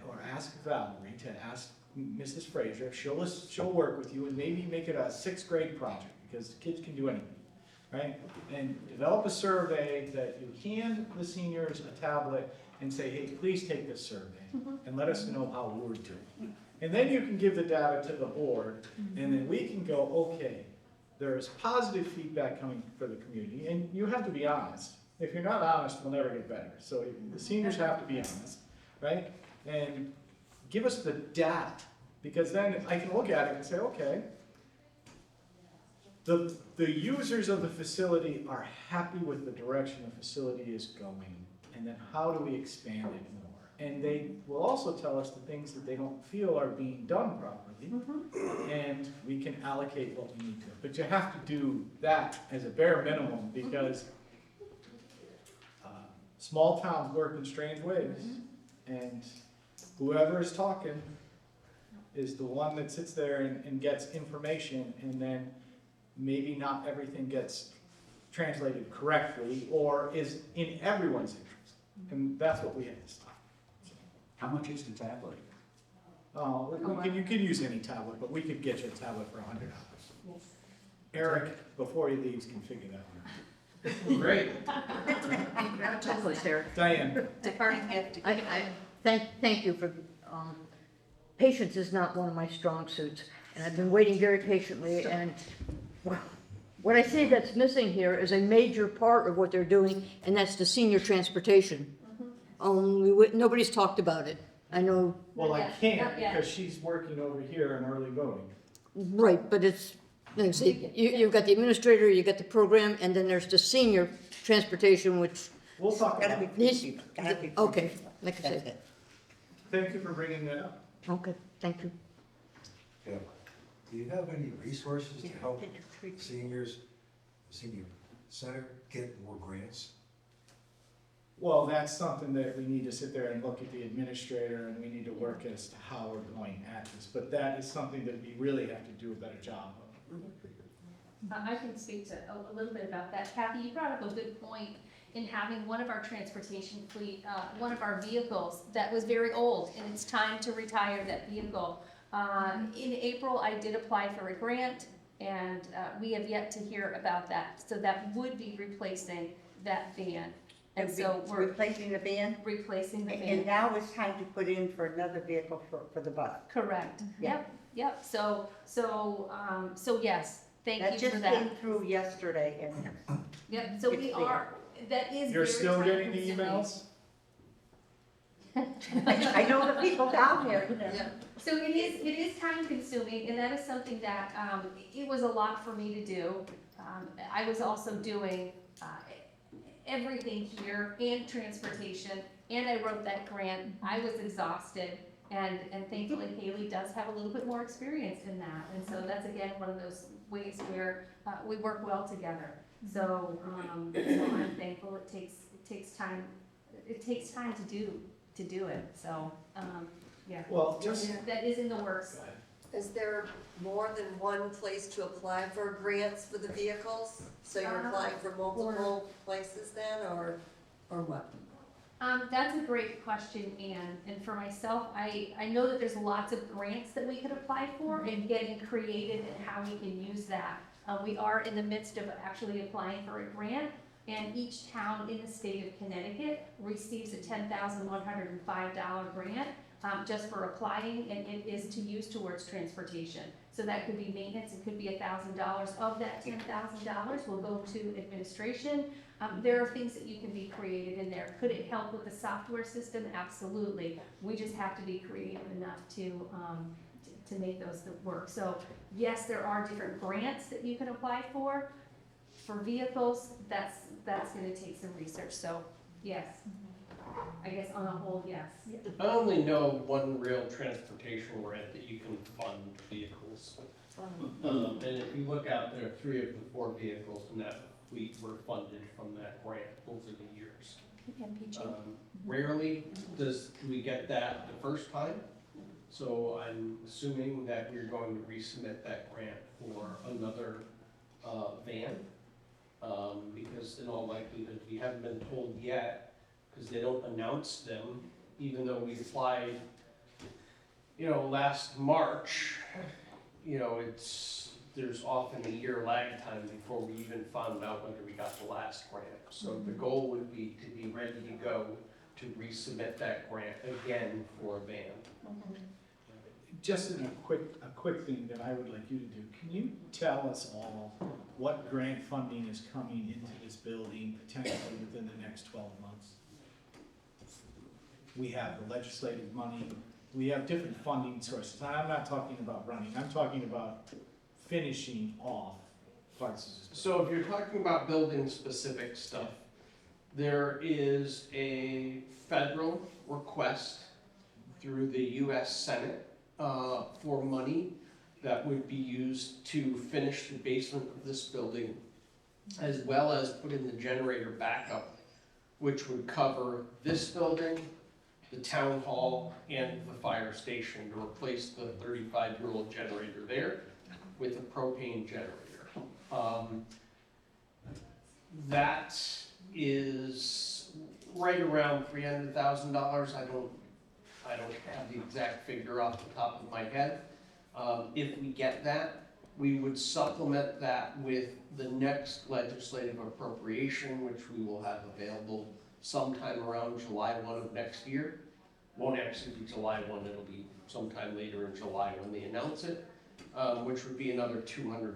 or ask Valerie to ask Mrs. Frazier, she'll work with you and maybe make it a 6th grade project, because the kids can do anything, right? And develop a survey that you hand the seniors a tablet and say, hey, please take this survey and let us know how we're doing. And then you can give the data to the board, and then we can go, okay, there's positive feedback coming for the community, and you have to be honest. If you're not honest, we'll never get better. So the seniors have to be honest, right? And give us the data, because then I can look at it and say, okay, the users of the facility are happy with the direction the facility is going, and then how do we expand it more? And they will also tell us the things that they don't feel are being done properly, and we can allocate what we need to. But you have to do that as a bare minimum, because small towns work in strange ways, and whoever is talking is the one that sits there and gets information, and then maybe not everything gets translated correctly, or is in everyone's interest. And that's what we have to stop. How much is the tablet? You can use any tablet, but we could get you a tablet for $100. Eric, before he leaves, can figure that one out. Great. Please, Eric. Diane, Thank you for, patience is not one of my strong suits, and I've been waiting very patiently, and what I say that's missing here is a major part of what they're doing, and that's the senior transportation. Nobody's talked about it. I know, well, I Not can't yet. because she's working over here in early voting. right, but it's, let's see, you've got the administrator, you've got the program, and then there's the senior transportation, which, We'll talk Gotta about be it. three people, gotta be three okay, people. like I That's said, it. Thank you for bringing that up. okay, thank you. Yeah. Do you have any resources to help seniors, senior center get more grants? Well, that's something that we need to sit there and look at the administrator, and we need to work as to how we're going at this. But that is something that we really have to do a better job of. I can speak to a little bit about that. Kathy, you brought up a good point in having one of our transportation fleet, one of our vehicles that was very old, and it's time to retire that vehicle. In April, I did apply for a grant, and we have yet to hear about that. So that would be replacing that van. And so we're Replacing the van, replacing the and van. now it's time to put in for another vehicle for the bus. Correct. Yeah. Yep. So yes, thank That you just for came that. through yesterday, and Yep, so we It's there. are, that is You're very still getting the time-consuming. emails? I know the people down there, you know. So it is time consuming, and that is something that, it was a lot for me to do. I was also doing, everything here and transportation, and I wrote that grant. I was exhausted, and thankfully Haley does have a little bit more experience in that. And so that's again, one of those ways where, we work well together. So I'm thankful it takes time to do it, so, yeah. Well, just, That is in the works. Is there more than one place to apply for grants for the vehicles? So you're applying for multiple places then, or what? That's a great question, Anne, and for myself, I know that there's lots of grants that we could apply for and getting creative in how we can use that. We are in the midst of actually applying for a grant, and each town in the state of Connecticut receives a $10,105 grant just for applying, and it is to use towards transportation. So that could be maintenance, it could be $1,000. Of that $10,000 will go to administration. There are things that you can be creative in there. Could it help with the software system? Absolutely. We just have to be creative enough to make those work. So yes, there are different grants that you can apply for. For vehicles, that's gonna take some research, so yes. I guess on a whole, yes. I only know one real transportation grant that you can fund vehicles. And if you look out there, 3 of the 4 vehicles in that fleet were funded from that grant over the years. Rarely do we get that the first time, so I'm assuming that we're going to resubmit that grant for another van. Because in all likelihood, we haven't been told yet, because they don't announce them, even though we applied, last March. There's often a year lag time before we even found out whether we got the last grant. So the goal would be to be ready to go to resubmit that grant again for a van. just a quick thing that I would like you to do. Can you tell us all what grant funding is coming into this building potentially within the next 12 months? We have the legislative money, we have different funding sources. I'm not talking about running, I'm talking about finishing off parts of this. So if you're talking about building specific stuff, there is a federal request through the US Senate for money that would be used to finish the basement of this building, as well as put in the generator backup, which would cover this building, the town hall and the fire station to replace the 35-year-old generator there with a propane generator. That is right around $300,000. I don't have the exact figure off the top of my head. If we get that, we would supplement that with the next legislative appropriation, which we will have available sometime around July 1 of next year. Won't actually be July 1, it'll be sometime later in July when they announce it, which would be another $250,000.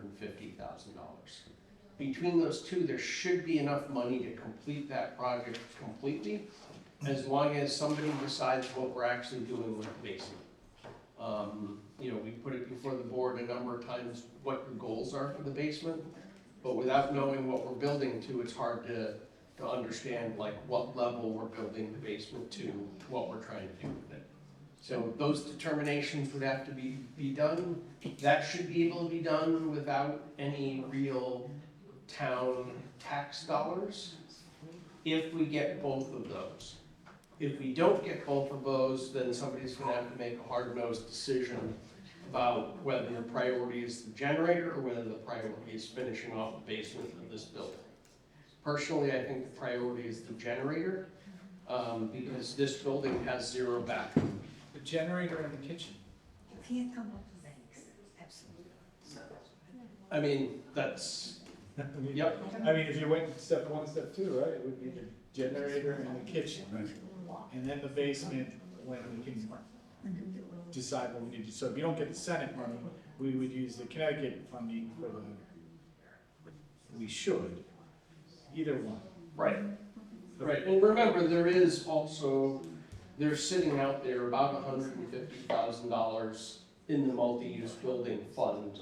Between those two, there should be enough money to complete that project completely, as long as somebody decides what we're actually doing with the basement. You know, we put it before the board a number of times what the goals are for the basement, but without knowing what we're building to, it's hard to understand like what level we're building the basement to, what we're trying to do with it. So those determinations would have to be done. That should be able to be done without any real town tax dollars if we get both of those. If we don't get both of those, then somebody's gonna have to make a hard-nosed decision about whether the priority is the generator or whether the priority is finishing off the basement of this building. Personally, I think the priority is the generator, because this building has 0 backup. The generator in the kitchen. You can't come up with banks, absolutely. I mean, that's, I mean, yep. I mean, if you went step 1, step 2, right, it would be the generator in the kitchen. And then the basement when we can decide what we need to do. So if you don't get the Senate money, we would use the Connecticut funding for we should, either one. Right. Right, and remember, there is also, they're sitting out there about $150,000 in the multi-use building fund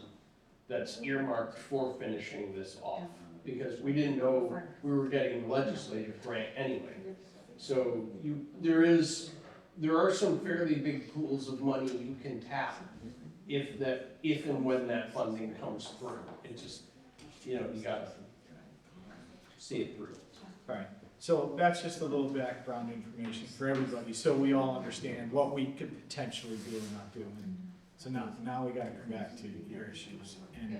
that's earmarked for finishing this off, because we didn't know we were getting the legislative grant anyway. So there are some fairly big pools of money you can tap if and when that funding comes through. It just, you know, you gotta see it through. Right. So that's just a little background information for everybody, so we all understand what we could potentially do and not do. And so now we gotta come back to your issues. And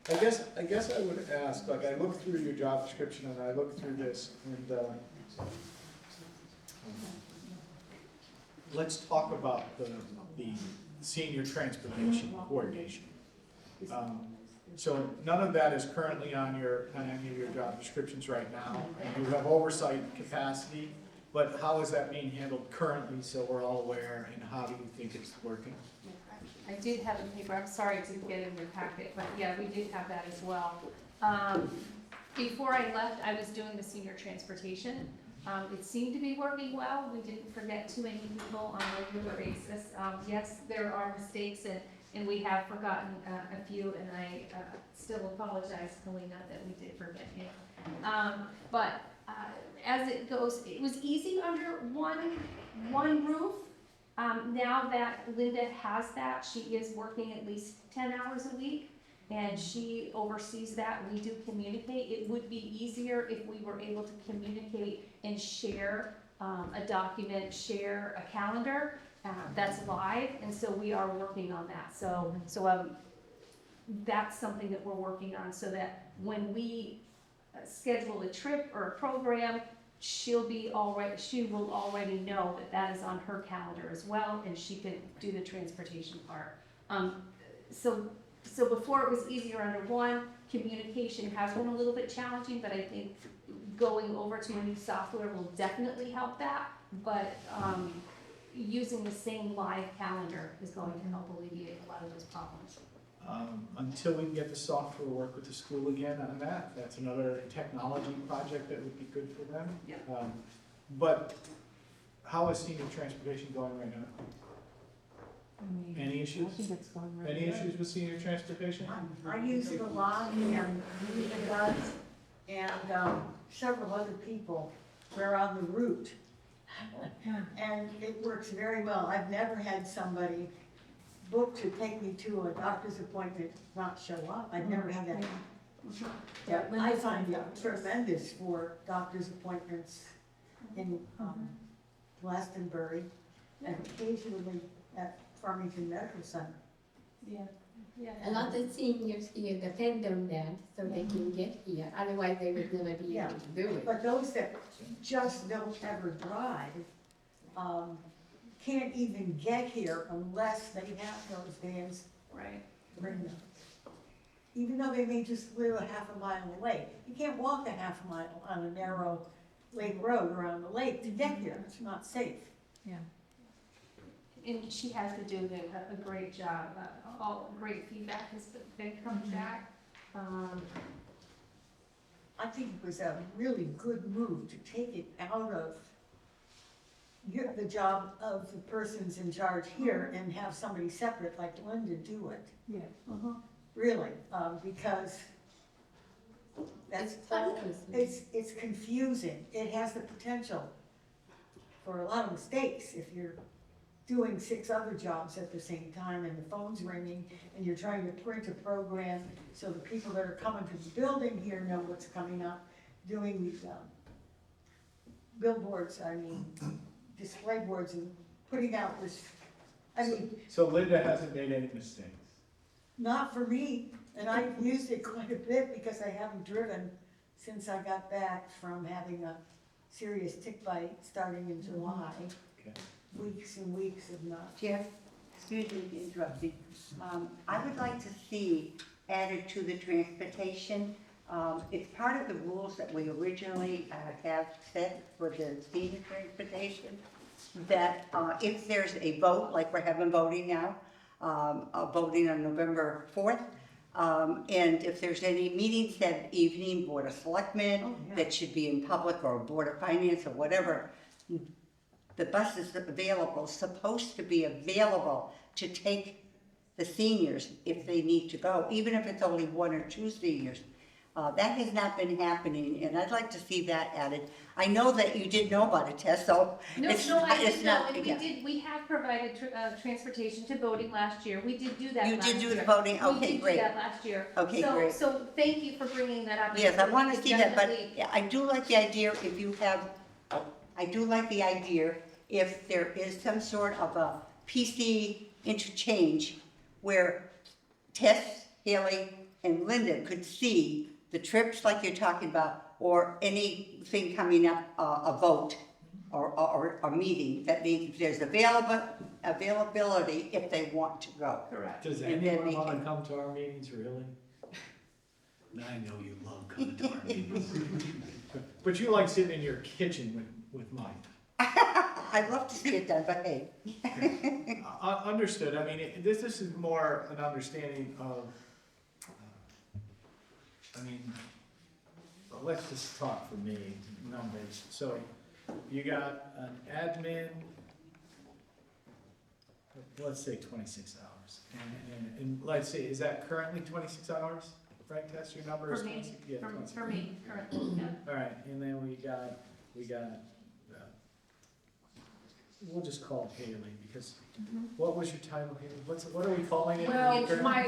I guess I would ask, like, I looked through your job description and I looked through this, and let's talk about the senior transportation coordination. So none of that is currently on any of your job descriptions right now. And you have oversight capacity, but how is that being handled currently so we're all aware, and how do you think it's working? I did have a paper, I'm sorry to get in your packet, but yeah, we did have that as well. Before I left, I was doing the senior transportation. It seemed to be working well. We didn't forget too many people on a regular basis. Yes, there are mistakes, and we have forgotten a few, and I still apologize to Lena that we did forget you. But as it goes, it was easy under one roof. Now that Linda has that, she is working at least 10 hours a week, and she oversees that. We do communicate. It would be easier if we were able to communicate and share a document, share a calendar that's live, and so we are working on that. So that's something that we're working on, so that when we schedule a trip or a program, she will already know that that is on her calendar as well, and she could do the transportation part. So before it was easier under one, communication has been a little bit challenging, but I think going over to a new software will definitely help that. But using the same live calendar is going to help alleviate a lot of those problems. Until we can get the software to work with the school again on that, that's another technology project that would be good for them. Yeah. But how is senior transportation going right now? Any issues? Any issues with senior transportation? I use it a lot, and Lisa does, and several other people. We're on the route. And it works very well. I've never had somebody book to take me to a doctor's appointment not show up. I've never had that. Yeah, I find it tremendous for doctor's appointments in Glastonbury, and occasionally at Farmington Medical Center. Yeah, yeah. A lot of seniors here depend on that so they can get here, otherwise they would never be able to do it. But those that just don't ever drive, can't even get here unless they have those vans Right. to bring them. Even though they may just live a half a mile away. You can't walk a half a mile on a narrow lake road around the lake to get here, it's not safe. And she has to do a great job. All great feedback has been coming back. I think it was a really good move to take it out of the job of the persons in charge here and have somebody separate like Linda do it, Yeah. really, because that's, It's confusing. it's confusing. It has the potential for a lot of mistakes if you're doing 6 other jobs at the same time and the phone's ringing and you're trying to print a program so the people that are coming to the building here know what's coming up, doing these billboards, display boards and putting out this, So Linda hasn't made any mistakes. not for me, and I've used it quite a bit because I haven't driven since I got back from having a serious tick bite starting in July. Okay. Weeks and weeks of not. Jeff, excuse me to interrupt you. I would like to see added to the transportation, it's part of the rules that we originally have set for the senior transportation, that if there's a vote, like we're having voting now, voting on November 4th, and if there's any meetings that evening, Board of Selectmen, that should be in public, or Board of Finance, or whatever, the bus is available, supposed to be available to take the seniors if they need to go, even if it's only 1 or 2 seniors. That has not been happening, and I'd like to see that added. I know that you did know about it, Tess, so No, it's no, I it's didn't know, not, and yeah. we have provided transportation to voting last year. We did do that last year. You did do the voting, okay, We did do great. that last year. Okay, great. So thank you for bringing that up. Yes, I want to see that, but Definitely- yeah, I do like the idea if you have, I do like the idea if there is some sort of a PC interchange where Tess, Haley, and Linda could see the trips like you're talking about, or anything coming up, a vote or a meeting, that means there's availability if they want to go. Correct. Does And then anyone we want to can- come to our meetings, really? I know you love coming to our meetings. But you like sitting in your kitchen with Mike. I'd love to see it done, but hey. Understood, this is more an understanding of, let's just talk for me, numbers. So, you got an admin, let's say 26 hours. And let's say, is that currently 26 hours? Right, Tess, your number is For me, 26? Yeah, 26. for me, currently, yeah. All right, and then we got, we'll just call it Haley, because, what was your title, Haley? What are we calling it? Well, Currently? I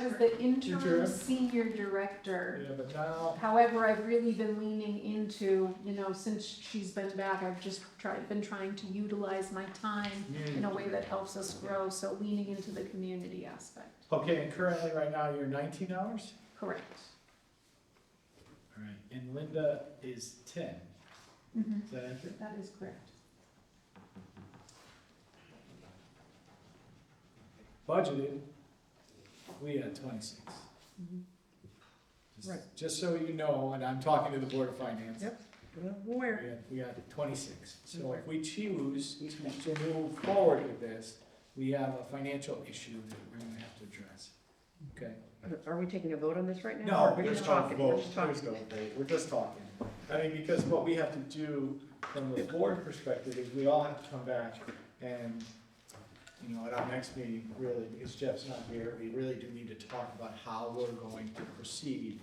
was the interim Interim? senior director. Yeah, but now, However, I've really been leaning into, since she's been back, I've just been trying to utilize my time in a way that helps us grow, so leaning into the community aspect. okay, and currently, right now, you're 19 hours? Correct. All right, and Linda is 10, is that accurate? That is correct. Budgeted, we had 26. Just so you know, and I'm talking to the Board of Finance. Yep. Where? We got 26. So if we choose to move forward with this, we have a financial issue that we're gonna have to address. Okay? Are we taking a vote on this right now? No, Or we're there's just no talking. We're vote, just talking. there's no vote, we're just talking. Because what we have to do from the board perspective is we all have to come back and, at our next meeting, really, because Jeff's not here, we really do need to talk about how we're going to proceed.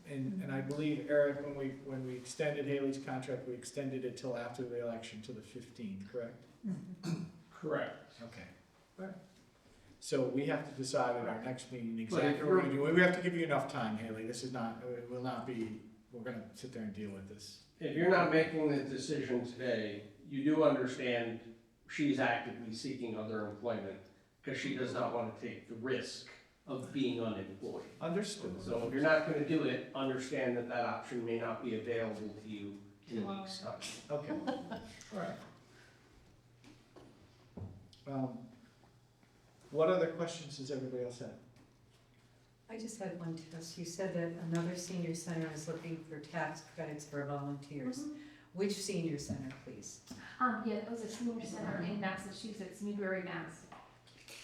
And I believe, Eric, when we extended Haley's contract, we extended it till after the election to the 15th, correct? Correct. Okay. Alright. So we have to decide at our next meeting exactly what we're gonna do. We have to give you enough time, Haley. This is not, it will not be, we're gonna sit there and deal with this if you're not making the decision today, you do understand she's actively seeking other employment because she does not want to take the risk of being unemployed. Understood. So if you're not gonna do it, understand that that option may not be available to you in a week's time. Okay, all right. What other questions does everybody else have? I just had one test. You said that another senior center is looking for tax credits for volunteers. Which senior center, please? Yeah, it was a senior center in Massachusetts, Newbury, Mass.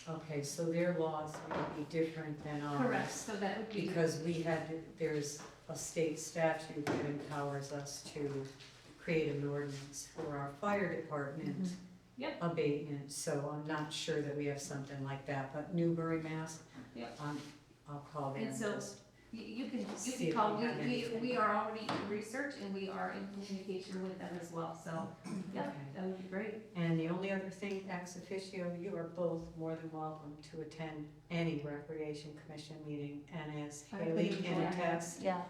Okay, so their laws would be different than ours. Correct, so that would be. Because there's a state statute that empowers us to create an ordinance for our fire department Yep. abatement, so I'm not sure that we have something like that, but Newbury, Mass. Yep. I'll call them. And so just- you can See if call, we have we anything. are already in research and we are in communication with them as well, so, yeah, Okay. that would be great. And the only other thing, ex officio, you are both more than welcome to attend any recreation commission meeting, and as Haley can attest, Yeah.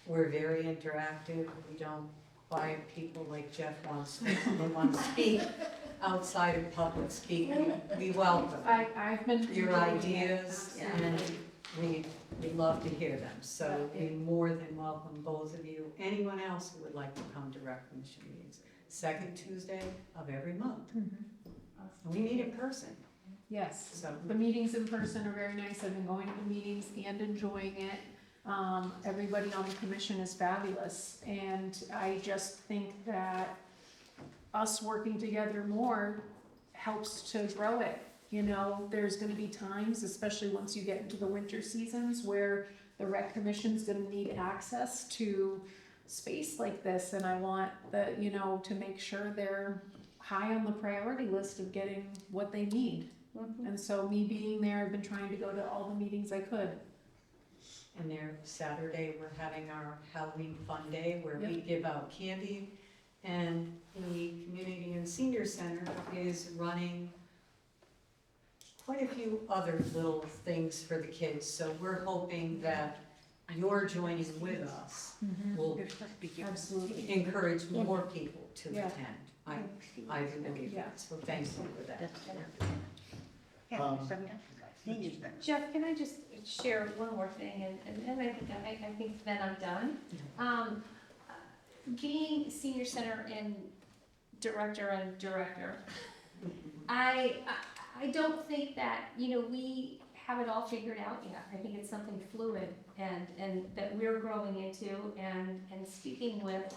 we're very interactive, we don't quiet people like Jeff wants, who want to speak outside of public speaking. We welcome I've been. your ideas, and we love to hear them, so we more than welcome both of you. Anyone else who would like to come to rec commission meetings, second Tuesday of every month. And we meet in person, Yes, so. the meetings in person are very nice. I've been going to the meetings and enjoying it. Everybody on the commission is fabulous, and I just think that us working together more helps to grow it. You know, there's gonna be times, especially once you get into the winter seasons, where the rec commission's gonna need access to space like this, and I want to make sure they're high on the priority list of getting what they need. And so me being there, I've been trying to go to all the meetings I could. And there, Saturday, we're having our Halloween fun day where we give out candy. And the Community and Senior Center is running quite a few other little things for the kids. So we're hoping that your joining with us will Absolutely. encourage more people to Yeah. attend. I do believe Yeah. that, so thanks for that. Jeff, can I just share one more thing, and I think then I'm done. Being senior center and director, I don't think that, we have it all figured out yet. I think it's something fluid and that we're growing into, and speaking with,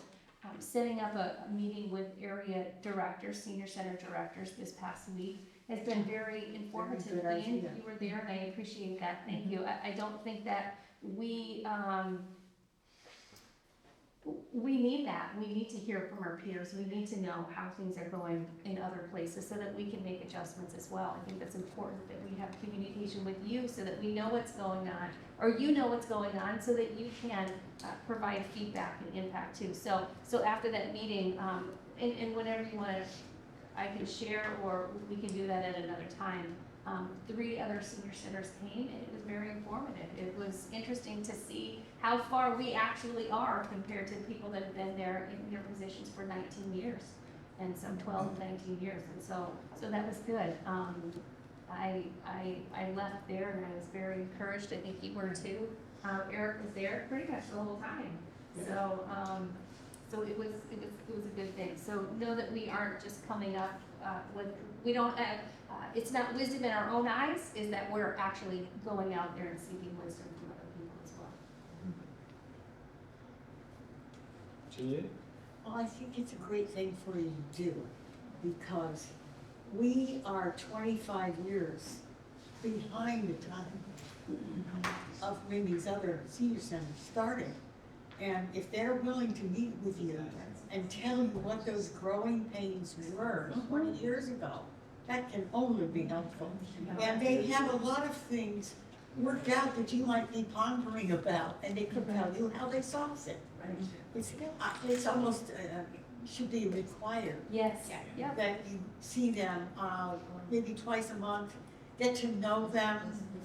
setting up a meeting with area directors, senior center directors this past week has been very informative. Ian, you were there, and I appreciate that. Thank you. I don't think that we need that. We need to hear from our peers. We need to know how things are going in other places so that we can make adjustments as well. I think that's important that we have communication with you so that we know what's going on, or you know what's going on, so that you can provide feedback and impact too. So after that meeting, and whenever you want to, I can share, or we can do that at another time. 3 other senior centers came, and it was very informative. It was interesting to see how far we actually are compared to people that have been there in their positions for 19 years, and some 12, 19 years, and so that was good. I left there and I was very encouraged. I think you were too. Eric was there pretty much the whole time, so it was a good thing. So know that we aren't just coming up we don't have. It's not wisdom in our own eyes, is that we're actually going out there and seeking wisdom from other people as well. Julia? Well, I think it's a great thing for you to do, because we are 25 years behind the time of when these other senior centers started. And if they're willing to meet with you and tell you what those growing pains were 20 years ago, that can only be helpful. And they have a lot of things worked out that you might be pondering about, and they can tell you how they solve it. It's almost, should be required. Yes, yeah. That you see them maybe twice a month. get to know them?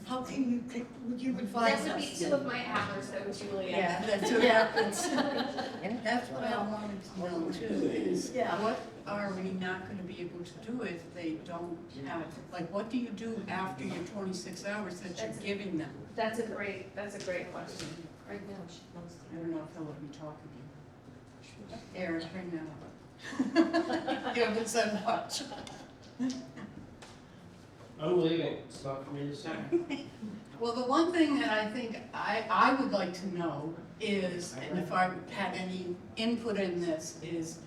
How can you, would you advise us? That would be two of my hours though, Julia. Yeah, that's what happens. That's what I wanted to know too, is Yeah. what are we not gonna be able to do if they don't have, like, what do you do after your 26 hours that you're giving them? That's a great question. Right now, she knows. I don't know if they'll let me talk again. Eric, bring that up. You haven't said much. I'm leaving, it's not for me to say. Well, the one thing that I think I would like to know is, and if I had any input in this, is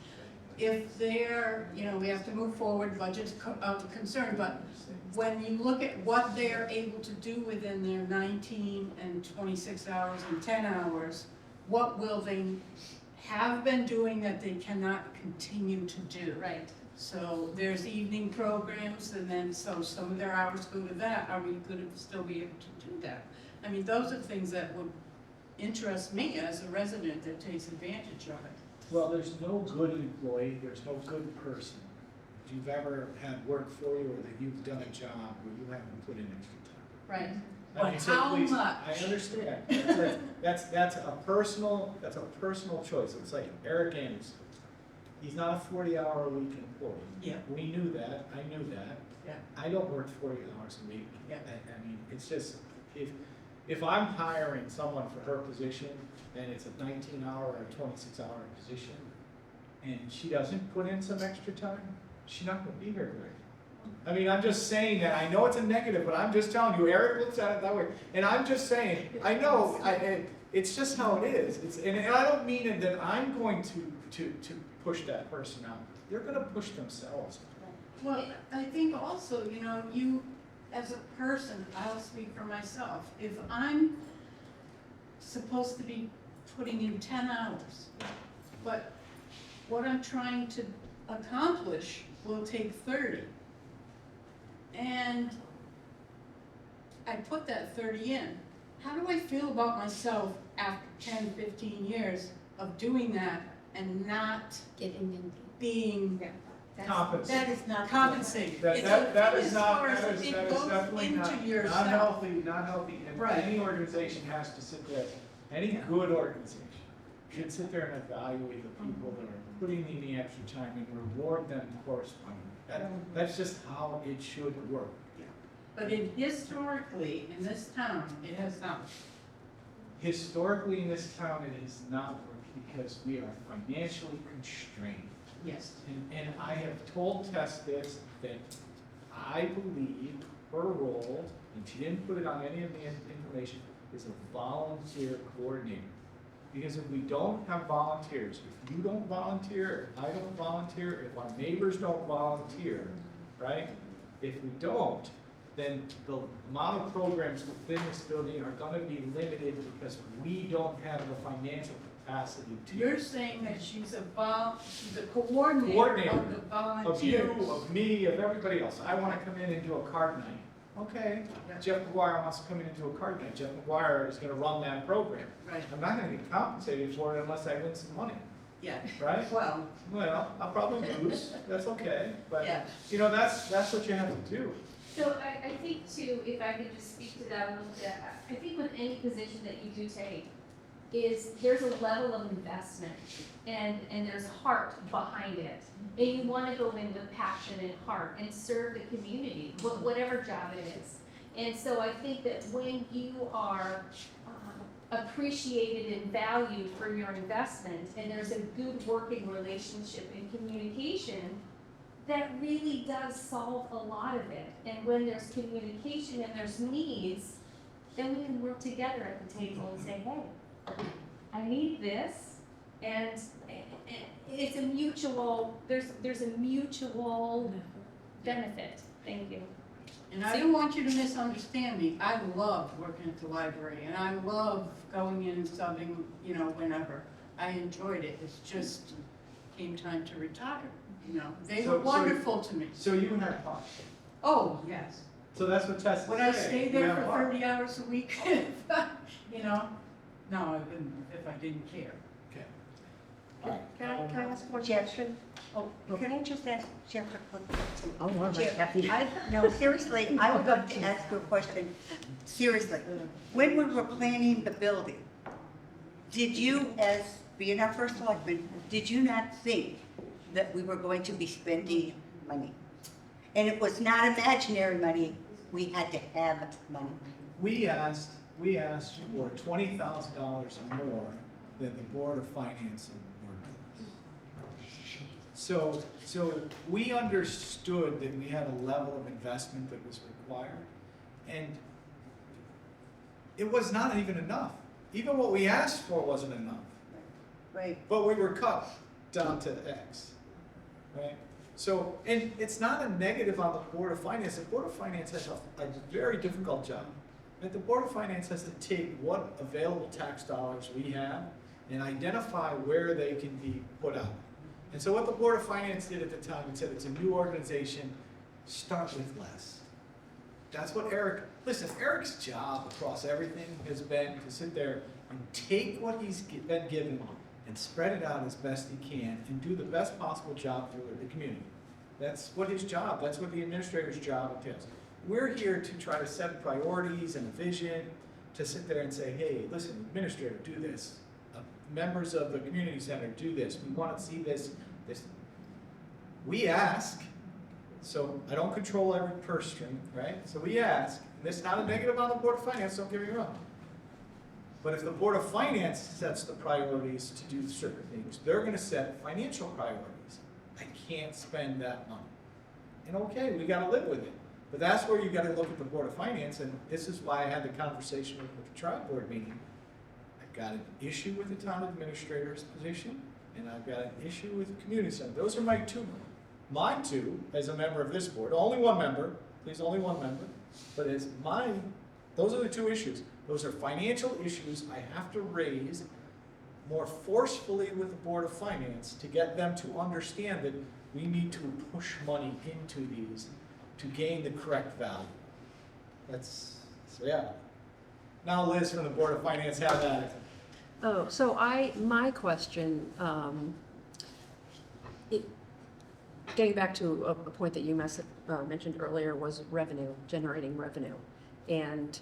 if they're, you know, we have to move forward, budget's of concern, but when you look at what they're able to do within their 19 and 26 hours and 10 hours, what will they have been doing that they cannot continue to do? Right. So there's evening programs, and then so some of their hours go to that. Are we going to still be able to do that? I mean, those are things that would interest me as a resident that takes advantage of it. Well, there's no good employee, there's no good person. If you've ever had work for you or that you've done a job where you haven't put in extra time. Right. I mean, But so how please, much? I understand. That's a personal choice. It's like Eric Anderson. He's not a 40-hour-a-week employee. Yeah. We knew that, I knew that. Yeah. I don't work 40 hours a week. Yeah. I mean, it's just, if I'm hiring someone for her position, and it's a 19-hour or a 26-hour position, and she doesn't put in some extra time, she's not gonna be here very long. I mean, I'm just saying that, I know it's a negative, but I'm just telling you, Eric looks at it that way, and I'm just saying, I know, it's just how it is. And I don't mean it that I'm going to push that person out. They're gonna push themselves. Well, I think also, you know, you, as a person, I'll speak for myself. If I'm supposed to be putting in 10 hours, but what I'm trying to accomplish will take 30, and I put that 30 in, how do I feel about myself after 10, 15 years of doing that and not being Compensated. That is not. compensated? That It's is as not, far as that is it definitely goes into yourself. not healthy, not healthy. And Right. any organization has to sit there, any good organization should sit there and evaluate the people that are putting in the extra time and reward them correspondingly. That's just how it should work. But historically, in this town, it has not. Historically, in this town, it has not worked because we are financially constrained. Yes. And I have told Tess this, that I believe her role, and she didn't put it on any of the information, is a volunteer coordinator. Because if we don't have volunteers, if you don't volunteer, if I don't volunteer, if our neighbors don't volunteer, right? If we don't, then the amount of programs within this building are gonna be limited because we don't have the financial capacity to. You're saying that she's a coordinator of the Of volunteers. you, of me, of everybody else. I wanna come in and do a card night. Okay, Jeff McGuire wants to come in and do a card night. Jeff McGuire is gonna run that program. Right, I'm not gonna get compensated for it unless I win some money, yeah. right? Well, Well, I'll probably lose, that's okay, but, yeah. you know, that's what you have to do. So I think too, if I could just speak to that a little bit, I think with any position that you do take, is there's a level of investment and there's heart behind it. And you wanna go in with passion and heart and serve the community, whatever job it is. And so I think that when you are appreciated and valued for your investment, and there's a good working relationship and communication, that really does solve a lot of it. And when there's communication and there's needs, then we can work together at the table and say, hey, I need this, and it's a mutual, there's a mutual benefit. Thank you. And I don't want you to misunderstand me. I love working at the library, and I love going in and subbing, you know, whenever. I enjoyed it. It's just came time to retire, you know. They were wonderful to me. So you have fun. Oh, yes. So that's what Tess is saying. Would I stay You there have for fun. 30 hours a week? You know? No, I wouldn't if I didn't care. Okay. Can I ask one question? Oh, can I just ask Jeff a question? Oh, all right, Jeff, Kathy. no, seriously, I would love to ask you a question. Seriously, when we were planning the building, did you, as being our first selectman, did you not think that we were going to be spending money? And it was not imaginary money, we had to have money. We asked for $20,000 more than the Board of Finance ordered. So we understood that we had a level of investment that was required, and it was not even enough. Even what we asked for wasn't enough. Right. But we were cut down to X, right? So, and it's not a negative on the Board of Finance. The Board of Finance has a very difficult job. Right? The Board of Finance has to take what available tax dollars we have and identify where they can be put out. And so what the Board of Finance did at the time, it said it's a new organization, start with less. That's what Eric's job across everything has been to sit there and take what he's been given and spread it out as best he can and do the best possible job for the community. That's what his job, that's what the administrator's job entails. We're here to try to set priorities and a vision, to sit there and say, hey, listen, administrator, do this. Members of the community center, do this. We want to see this. We ask, so I don't control every purse string, right? So we ask, and this is not a negative on the Board of Finance, don't get me wrong. But if the Board of Finance sets the priorities to do certain things, they're gonna set financial priorities. I can't spend that money. And okay, we gotta live with it. But that's where you gotta look at the Board of Finance, and this is why I had the conversation with the tri board meeting. I've got an issue with the town administrator's position, and I've got an issue with the community center. Those are my two, as a member of this board, only one member, please, only one member, but as mine, those are the two issues. Those are financial issues I have to raise more forcefully with the Board of Finance to get them to understand that we need to push money into these to gain the correct value. That's reality. Now Liz from the Board of Finance, have at it. Oh, so my question, getting back to a point that you mentioned earlier was revenue, generating revenue. And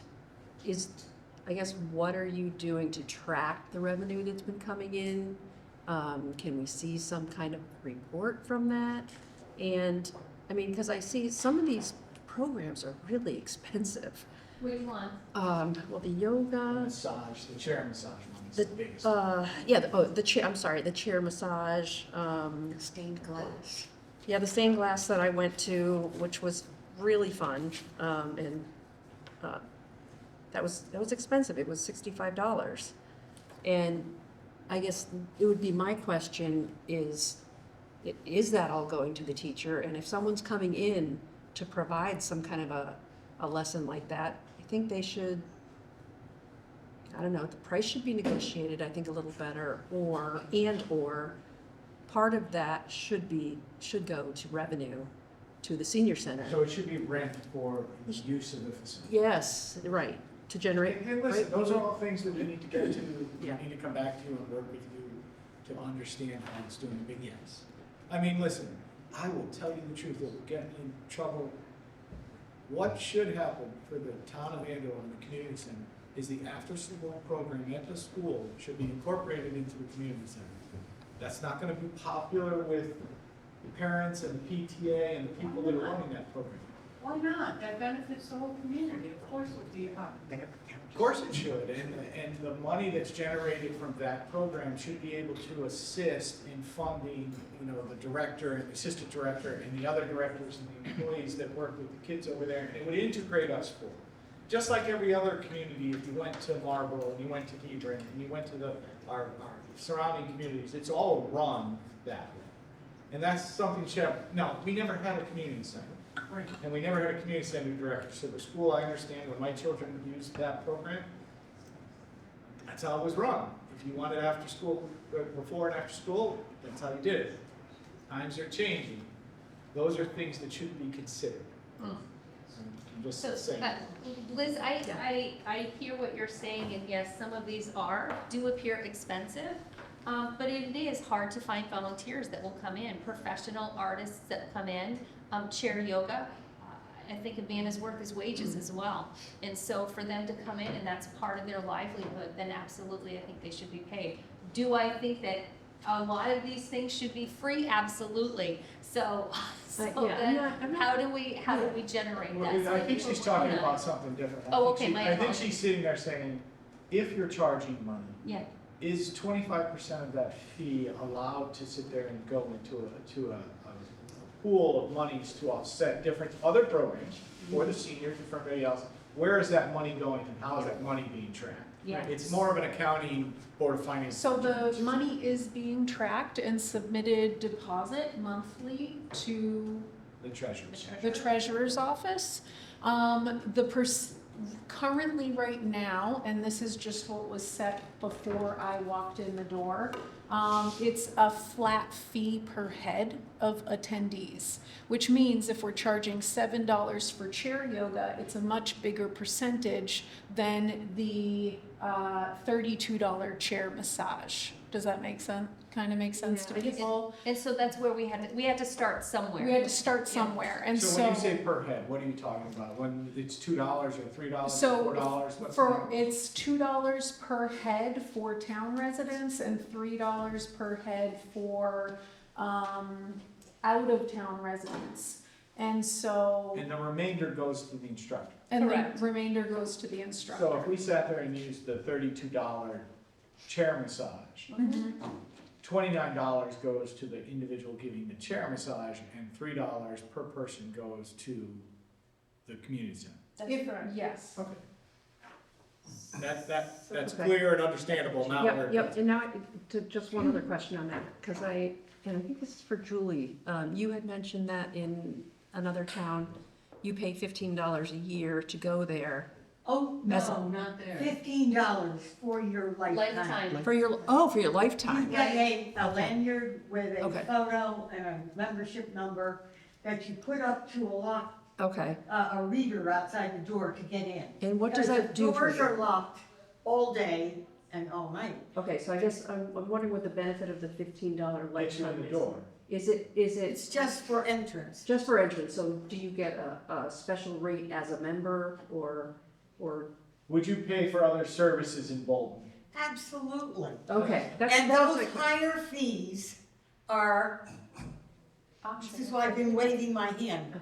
I guess, what are you doing to track the revenue that's been coming in? Can we see some kind of report from that? And, I mean, because I see some of these programs are really expensive. Which one? Well, the yoga. Massage, the chair massage one is the biggest. The chair, I'm sorry, the chair massage. Stained glass. Yeah, the stained glass that I went to, which was really fun, and that was expensive. It was $65, and I guess it would be my question is that all going to the teacher? And if someone's coming in to provide some kind of a lesson like that, I think they should, I don't know, the price should be negotiated, I think, a little better, or part of that should go to revenue to the senior center. So it should be rent for use of the facility. Yes, right, to generate. And listen, right? those are all things that we need to get to, we Yeah. need to come back to you and work with you to understand how it's doing, but yes. I mean, listen, I will tell you the truth, it will get me in trouble. What should happen for the town of Andover and the community center is the after-school program at the school should be incorporated into the community center. That's not gonna be popular with the parents and the PTA and the people that are running that program. Why not? That benefits the whole community, of course it would be. Of course it should, and the money that's generated from that program should be able to assist in funding, the director and the assistant director and the other directors and the employees that work with the kids over there, and it would integrate us for. Just like every other community, if you went to Marlboro and you went to Hebron and you went to our surrounding communities, it's all run that way. And that's something, we never had a community center. And we never had a community center director. So the school, I understand, when my children used that program, that's how it was run. If you wanted after school, before and after school, that's how you did it. Times are changing. Those are things that should be considered. I'm just So, saying. Liz, I hear what you're saying, and yes, some of these do appear expensive. But it is hard to find volunteers that will come in, professional artists that come in, chair yoga. I think a man is worth his wages as well. And so for them to come in and that's part of their livelihood, then absolutely I think they should be paid. Do I think that a lot of these things should be free? Absolutely. So Yeah, then I'm not- how do we generate that? Well, So I think she's talking yeah. about something different. Oh, okay, my I think apologies. she's sitting there saying, if you're charging money, Yeah. is 25% of that fee allowed to sit there and go into a pool of monies to offset different other programs for the seniors and for everybody else? Where is that money going and how is that money being tracked? Yeah. It's more of an accounting board of finance. So the money is being tracked and submitted deposit monthly to The treasurer's. the treasurer's office. Currently right now, and this is just what was set before I walked in the door, it's a flat fee per head of attendees, which means if we're charging $7 for chair yoga, it's a much bigger percentage than the $32 chair massage. Does that make sense? Kind of make sense to people? And so that's where we had to start somewhere. We had to start somewhere, and So when you say per head, what are you talking about? When it's $2 or $3 So or $4? What's for, the- it's $2 per head for town residents and $3 per head for, out of town residents. And so, And the remainder goes to the instructor. and the Correct. remainder goes to the So instructor. if we sat there and used the $32 chair massage, Mhm. $29 goes to the individual giving the chair massage, and $3 per person goes to the community center. Yes. Okay. That's Okay. clear and understandable now. Yep, and now, to just one other question on that, because and I think this is for Julie. You had mentioned that in another town, you pay $15 a year to go there. Oh, As no, Not there. $15 for your lifetime. Lifetime. For your You lifetime. get a lanyard with a Okay. photo and a membership number that you put up to a lock, Okay, a reader outside the door to get in. and what does that do for Doors are you? locked all day and all night. Okay, so I guess I'm wondering what the benefit of the $15 Let you in lifetime the is. door. Is it It's just for entrance. just for entrance? So do you get a special rate as a member or? Would you pay for other services in Bolton? Absolutely. Okay, And that was those my question. higher fees are, this is why I've been waving my hand.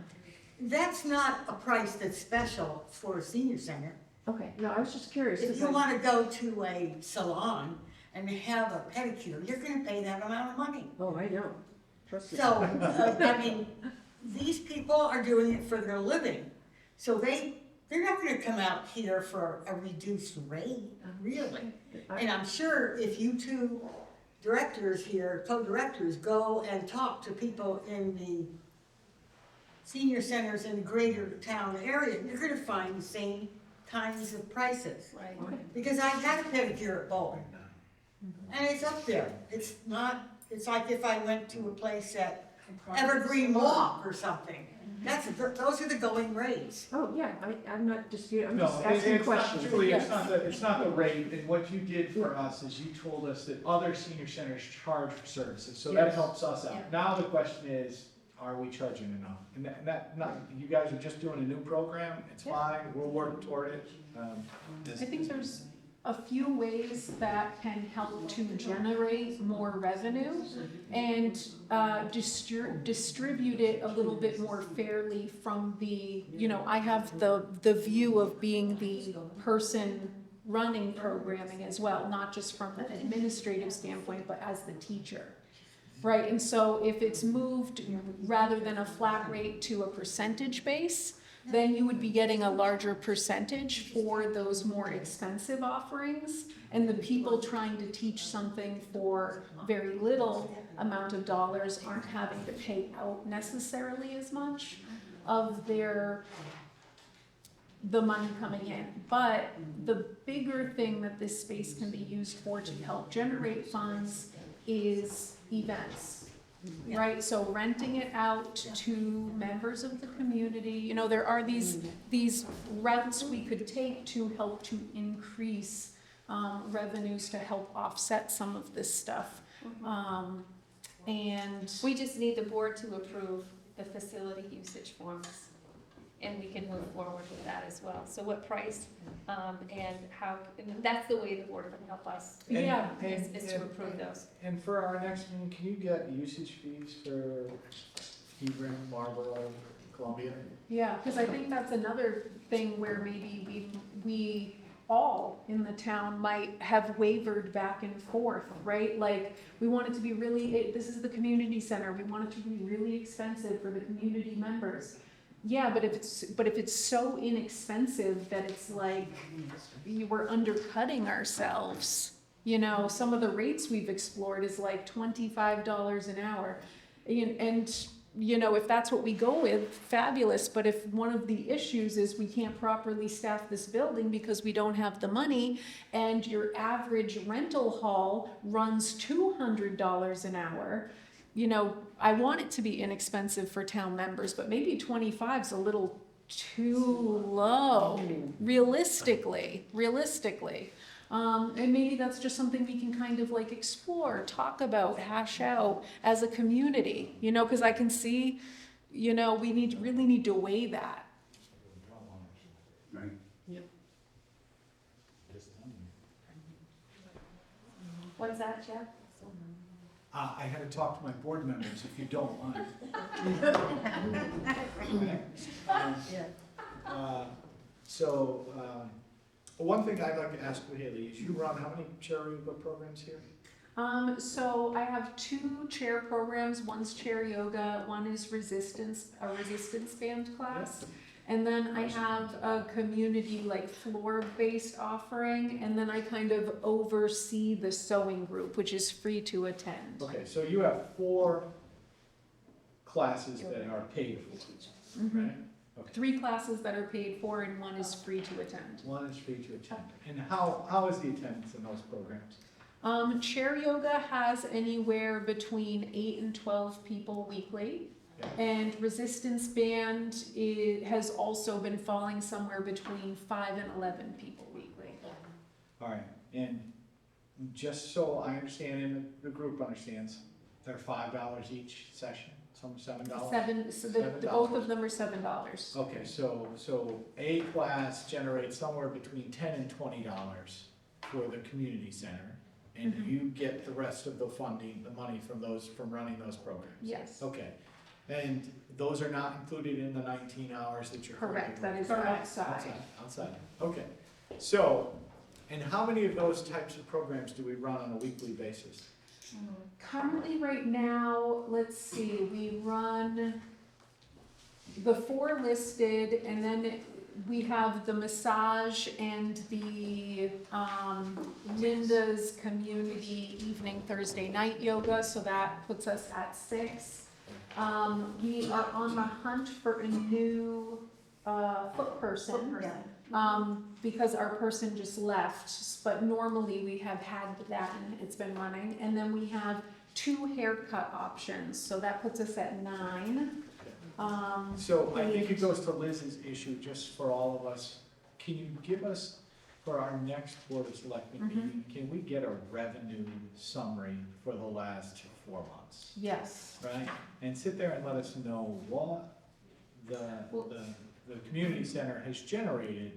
That's not a price that's special for a senior center. Okay, no, I was just curious. If 'cause you I- wanna go to a salon and have a pedicure, you're gonna pay that amount of money. Oh, I know, trust me. So, I mean, these people are doing it for their living. So they're not gonna come out here for a reduced rate, really. And I'm sure if you two directors here, co-directors, go and talk to people in the senior centers in the greater town area, you're gonna find the same kinds of prices. Right. Because I've had a pedicure at Bolton. And it's up there. It's not, it's like if I went to a place at Evergreen Walk or something. Those are the going rates. Oh, yeah, I'm not disputing, I'm No, just asking it's not, questions. Julie, it's not the rate, and what you did for us is you told us that other senior centers charge for services, so that Yes. helps us out. Yeah. Now the question is, are we charging enough? And you guys are just doing a new program, it's fine, we'll work toward it. I think there's a few ways that can help to generate more revenue and distribute it a little bit more fairly from the, I have the view of being the person running programming as well, not just from an administrative standpoint, but as the teacher. Right, and so if it's moved rather than a flat rate to a percentage base, then you would be getting a larger percentage for those more expensive offerings. And the people trying to teach something for very little amount of dollars aren't having to pay out necessarily as much of the money coming in. But the bigger thing that this space can be used for to help generate funds is events, right? So renting it out to members of the community, there are these routes we could take to help to increase revenues to help offset some of this stuff. And We just need the board to approve the facility usage forms, and we can move forward with that as well. So what price, and how, and that's the way the board can help us, yeah, is to approve those. And for our next meeting, can you get usage fees for Hebron, Marlboro, Columbia? yeah, because I think that's another thing where maybe we all in the town might have wavered back and forth, right? Like, we want it to be really, this is the community center, we want it to be really expensive for the community members. Yeah, but if it's so inexpensive that it's like, we're undercutting ourselves. You know, some of the rates we've explored is like $25 an hour. And you know, if that's what we go with, fabulous, but if one of the issues is we can't properly staff this building because we don't have the money, and your average rental hall runs $200 an hour, you know, I want it to be inexpensive for town members, but maybe 25 is a little too low, realistically. And maybe that's just something we can kind of like explore, talk about, hash out as a community, you know, because I can see, you know, we really need to weigh that. Right. What's that, Jeff? I had to talk to my board members, if you don't mind. One thing I'd like to ask you, Haley, is you run how many chair yoga programs here? So I have 2 chair programs. One's chair yoga, one is a resistance band class. And then I have a community like floor-based offering, and then I kind of oversee the sewing group, which is free to attend. Okay, so you have 4 classes that are paid for, right? Okay. 3 classes that are paid for, and 1 is free to attend. 1 is free to attend. And how is the attendance in those programs? Chair yoga has anywhere between 8 and 12 people weekly. Yeah. And resistance band has also been falling somewhere between 5 and 11 people weekly. All right, and just so I understand and the group understands, they're $5 each session, some $7? So $7. both of them are $7. Okay, so a class generates somewhere between $10 and $20 for the community center, and you get the rest of the funding, the money from running those programs? Yes. Okay, and those are not included in the 19 hours that you're Correct, currently that is outside. Outside, okay. So, and how many of those types of programs do we run on a weekly basis? Currently, right now, let's see, we run the 4 listed, and then we have the massage and the Linda's community evening Thursday night yoga, so that puts us at 6. We are on the hunt for a new foot person. Because our person just left, but normally we have had that and it's been running. And then we have 2 haircut options, so that puts us at 9. So I think it goes to Liz's issue, just for all of us. Can you give us, for our next Board of Selectmen meeting, can we get a revenue summary for the last 4 months? Yes. Right? And sit there and let us know what the community center has generated,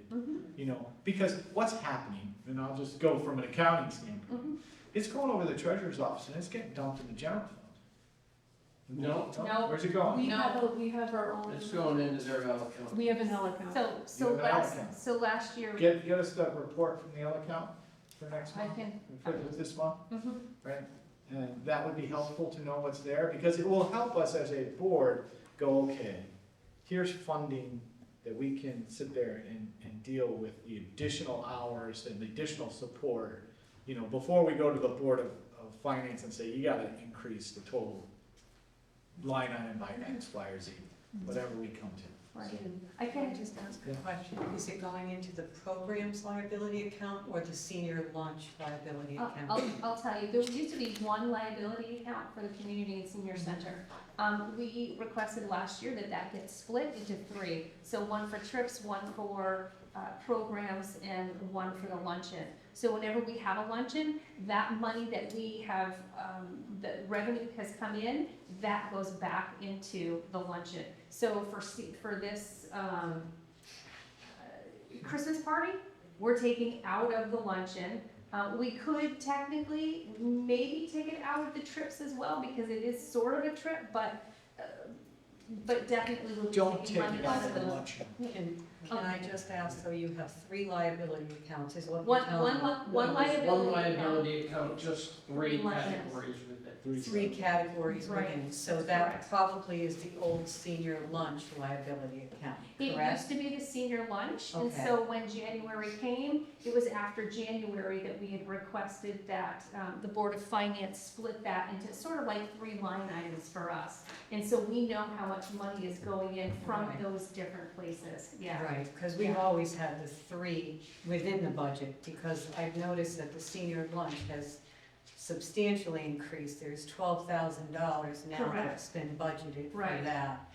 you know, because what's happening, and I'll just go from an accounting standpoint, it's going over the treasurer's office and it's getting dumped in the general fund. No. No. Where's it going? We have our own. It's going into their account. We have an L account. So You have an so last year. Get us the report from the L account for next I month, can. for this month, right? And that would be helpful to know what's there, because it will help us as a board go, okay, here's funding that we can sit there and deal with the additional hours and the additional support, you know, before we go to the Board of Finance and say, you gotta increase the total line item by X, Y, or Z, whatever we come to. I can just ask a question. Is it going into the program's liability account or the senior lunch liability account? I'll tell you, there used to be 1 liability account for the community and senior center. We requested last year that gets split into 3. So 1 for trips, 1 for programs, and 1 for the luncheon. So whenever we have a luncheon, that money that we have, the revenue has come in, that goes back into the luncheon. So for this, Christmas party, we're taking out of the luncheon. We could technically maybe take it out of the trips as well, because it is sort of a trip, but definitely we'll be Don't taking take money it out out of of the the. luncheon. Can I just ask, so you have 3 liability accounts, is what One, you're telling me? one liability. One account. liability account, just 3 Line items. categories with it. 3 categories Right. within, so That's that correct. probably is the old senior lunch liability account, It correct? used to be the senior lunch, and Okay. so when January came, it was after January that we had requested that the Board of Finance split that into sort of like 3 line items for us. And so we know how much money is going in from Right. those different places, yeah. Right, because we've Yeah. always had the 3 within the budget, because I've noticed that the senior lunch has substantially increased. There's $12,000 now Correct. that's been budgeted for Right. that.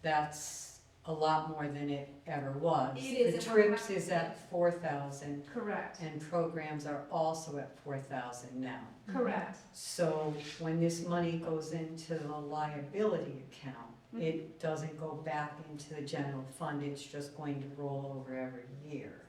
That's a lot more than it ever was. It is, The and we're trips happy is with at 4,000, Correct, and programs are also at 4,000 now. correct. So when this money goes into the liability account, Mhm. it doesn't go back into the general fund, it's just going to roll over every year.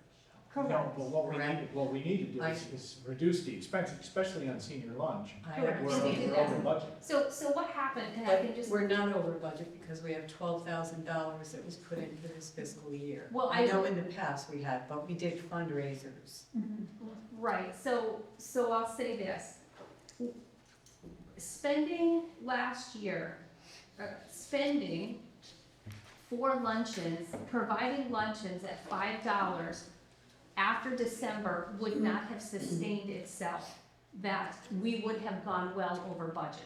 No, Correct. but what we need to do is reduce the expense, especially on senior lunch. I Correct. We're And we did over that. budget. So what happened, and I can But just. we're not over budget because we have $12,000 that was put into this fiscal year. Well, I know in the past we had, but we did fundraisers. Right, so I'll say this. Spending last year, spending for luncheons, providing luncheons at $5 after December would not have sustained itself, that we would have gone well over budget.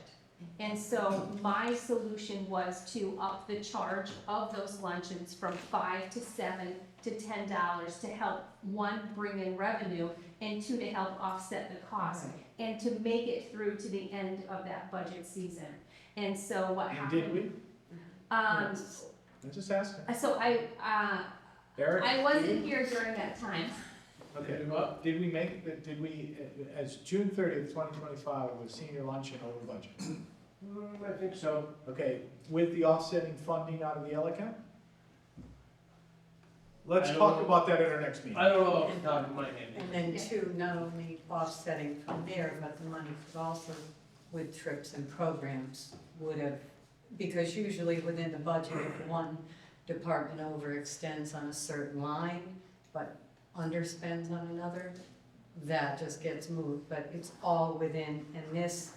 And so my solution was to up the charge of those luncheons from $5 to $7 to $10 to help, 1, bring in revenue, and 2, to help offset the cost, and to make it through to the end of that budget season. And so what And happened? did we? Um, I'm just asking. so Eric? I wasn't here during that time. Okay, did we make, did we, as June 30th, 2025, was senior luncheon over budget? I think so. Okay, with the offsetting funding out of the L account? Let's I don't talk know. about that at our next meeting. I don't know off the top of my head. And then 2, not only offsetting from there, but the money was also with trips and programs would have, because usually within the budget, if one department overextends on a certain line, but underspends on another, that just gets moved, but it's all within, and this,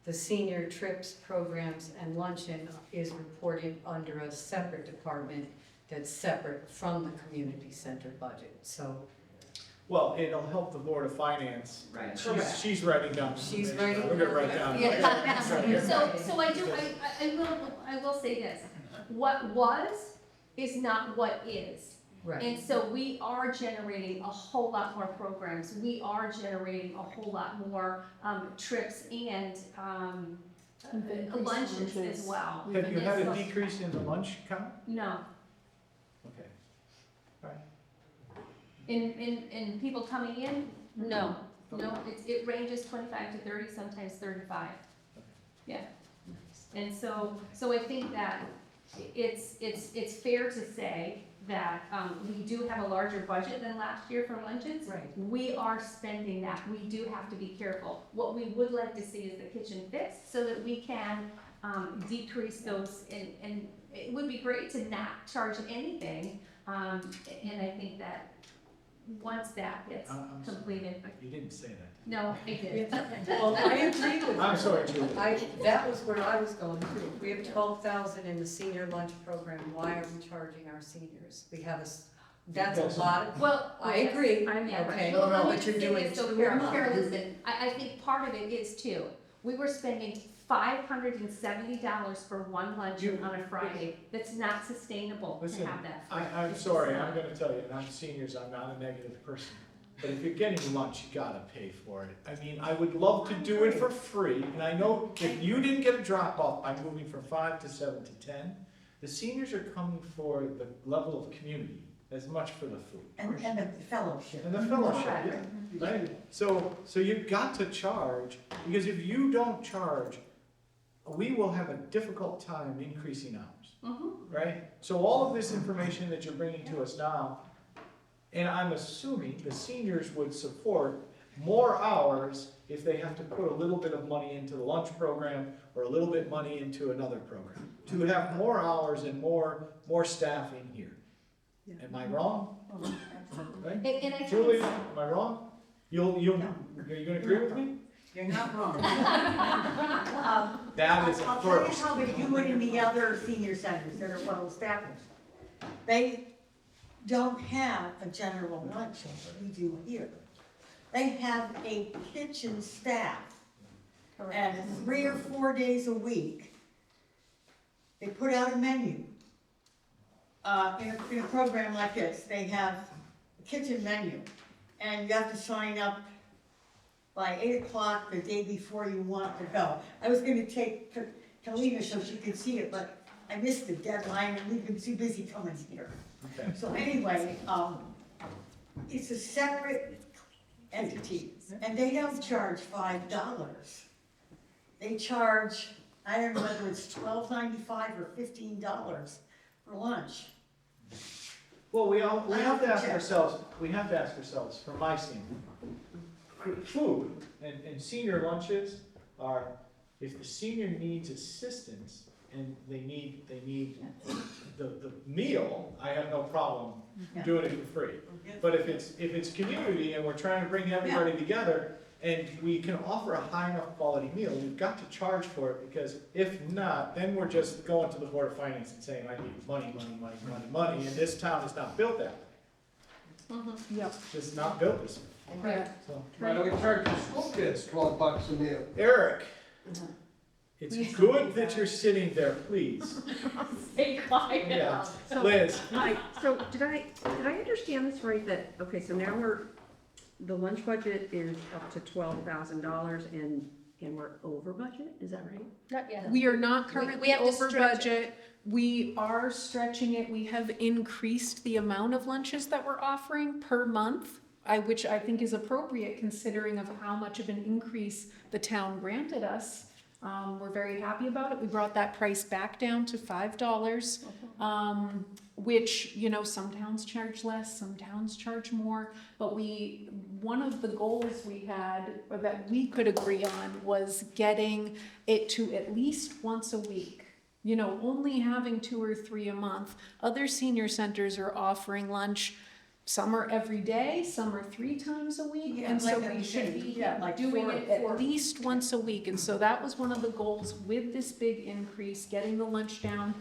the senior trips, programs, and luncheon is reported under a separate department that's separate from the community center budget, so. Well, it'll help the Board of Finance. Right. She's writing down. She's information. writing We're gonna write down. Yeah. Right. So I will say this, what was is not what is. Right. And so we are generating a whole lot more programs, we are generating a whole lot more, trips and, luncheons as well. Have you had And a so- decrease in the lunch count? No, Okay. All right. in people coming in, no, it ranges 25 to 30, sometimes 35. Yeah. And so I think that it's fair to say that, we do have a larger budget than last year for luncheons. Right. We are spending that, we do have to be careful. What we would like to see is the kitchen fixed, so that we can, decrease those, and it would be great to not charge anything, and I think that once that gets I'm sorry. completed, You didn't say that. no, I did. Well, I agree with you. I'm sorry, Julie. That was where I was going through. We have 12,000 in the senior lunch program. Why are we charging our seniors? We have that's Because- a lot of, Well, I agree. Yeah, Okay, well, let me but just you're say doing this, so 2 a Carol, month. listen, I think part of it is too, we were spending $570 for one luncheon on a Friday. That's not sustainable to Listen, have that. I'm It's sorry, not. I'm gonna tell you, and I'm seniors, I'm not a negative person. But if you're getting lunch, you gotta pay for it. I mean, I would love to do it for free, and I know if you didn't get a drop off by moving from 5 to 7 to 10, the seniors are coming for the level of community. as much for the food. And the fellowship. And the fellowship, yeah, right? So you've got to charge, because if you don't charge, we will have a difficult time increasing hours, right? So all of this information that you're bringing to us now, and I'm assuming the seniors would support more hours if they have to put a little bit of money into the lunch program or a little bit money into another program, to have more hours and more staffing here. Am I wrong? Right? And I think Julie, am I wrong? Are you gonna agree with me? You're not wrong. That is I'll a tell you first. how they do it in the other senior centers that are well established. They don't have a general lunch like we do here. They have a kitchen staff. And 3 or 4 days a week, they put out a menu. In a program like this, they have a kitchen menu, and you have to sign up by 8 o'clock the day before you want to go. I was gonna take Kalina so she could see it, but I missed the deadline and we've been too busy coming here. Okay. So anyway, it's a separate entity, and they don't charge $5. They charge, I don't know whether it's $12.95 or $15 for lunch. Well, we have to ask ourselves, from my standpoint, food and senior lunches are, if the senior needs assistance and they need the meal, I have no problem doing it for free. But if it's community and we're trying to bring everybody together and we can offer a high enough quality meal, we've got to charge for it, because if not, then we're just going to the Board of Finance and saying, I need money, and this town is not built that way. Yep. This is not built this way. Right. So, Why don't we charge the school kids $12 a meal? Eric, it's good that you're sitting there, please. Stay quiet. Yeah, So- Liz, Hi, so did I understand this right, that, okay, so now the lunch budget is up to $12,000 and we're over budget, is that right? Not yet. We are not We currently have to over stretch budget. We are stretching it. We have increased the amount of lunches that we're offering per month, which I think is appropriate considering of how much of an increase the town granted us. We're very happy about it. We brought that price back down to $5, which, some towns charge less, some towns charge more. But one of the goals we had, or that we could agree on, was getting it to at least once a week. Only having 2 or 3 a month. Other senior centers are offering lunch. Some are every day, some are 3 times a week, Yeah, and so like we should be like doing four- it at four. least once a week. And so that was one of the goals with this big increase, getting the lunch down.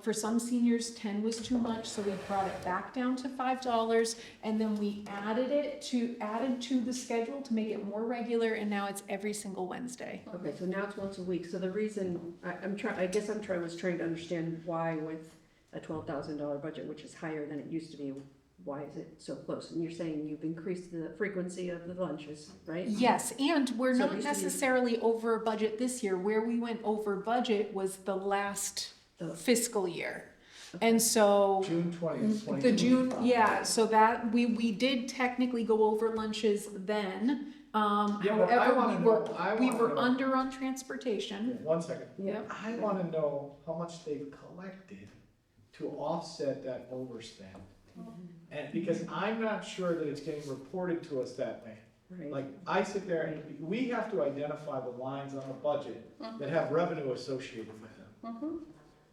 For some seniors, 10 was too much, so we brought it back down to $5, and then we added to the schedule to make it more regular, and now it's every single Wednesday. Okay, so now it's once a week, so the reason, I was trying to understand why with a $12,000 budget, which is higher than it used to be, why is it so close? And you're saying you've increased the frequency of the lunches, right? Yes, and we're So it not used to be- necessarily over budget this year. Where we went over budget was the last fiscal year. And so June 20th, the June, so that we did technically go over lunches then. Yeah, but I However, wanna know- we were under on transportation. one second. Yep. I wanna know how much they've collected to offset that overspend. And because I'm not sure that it's getting reported to us that way. Right. Like, I sit there and we have to identify the lines on the budget that have revenue associated with them.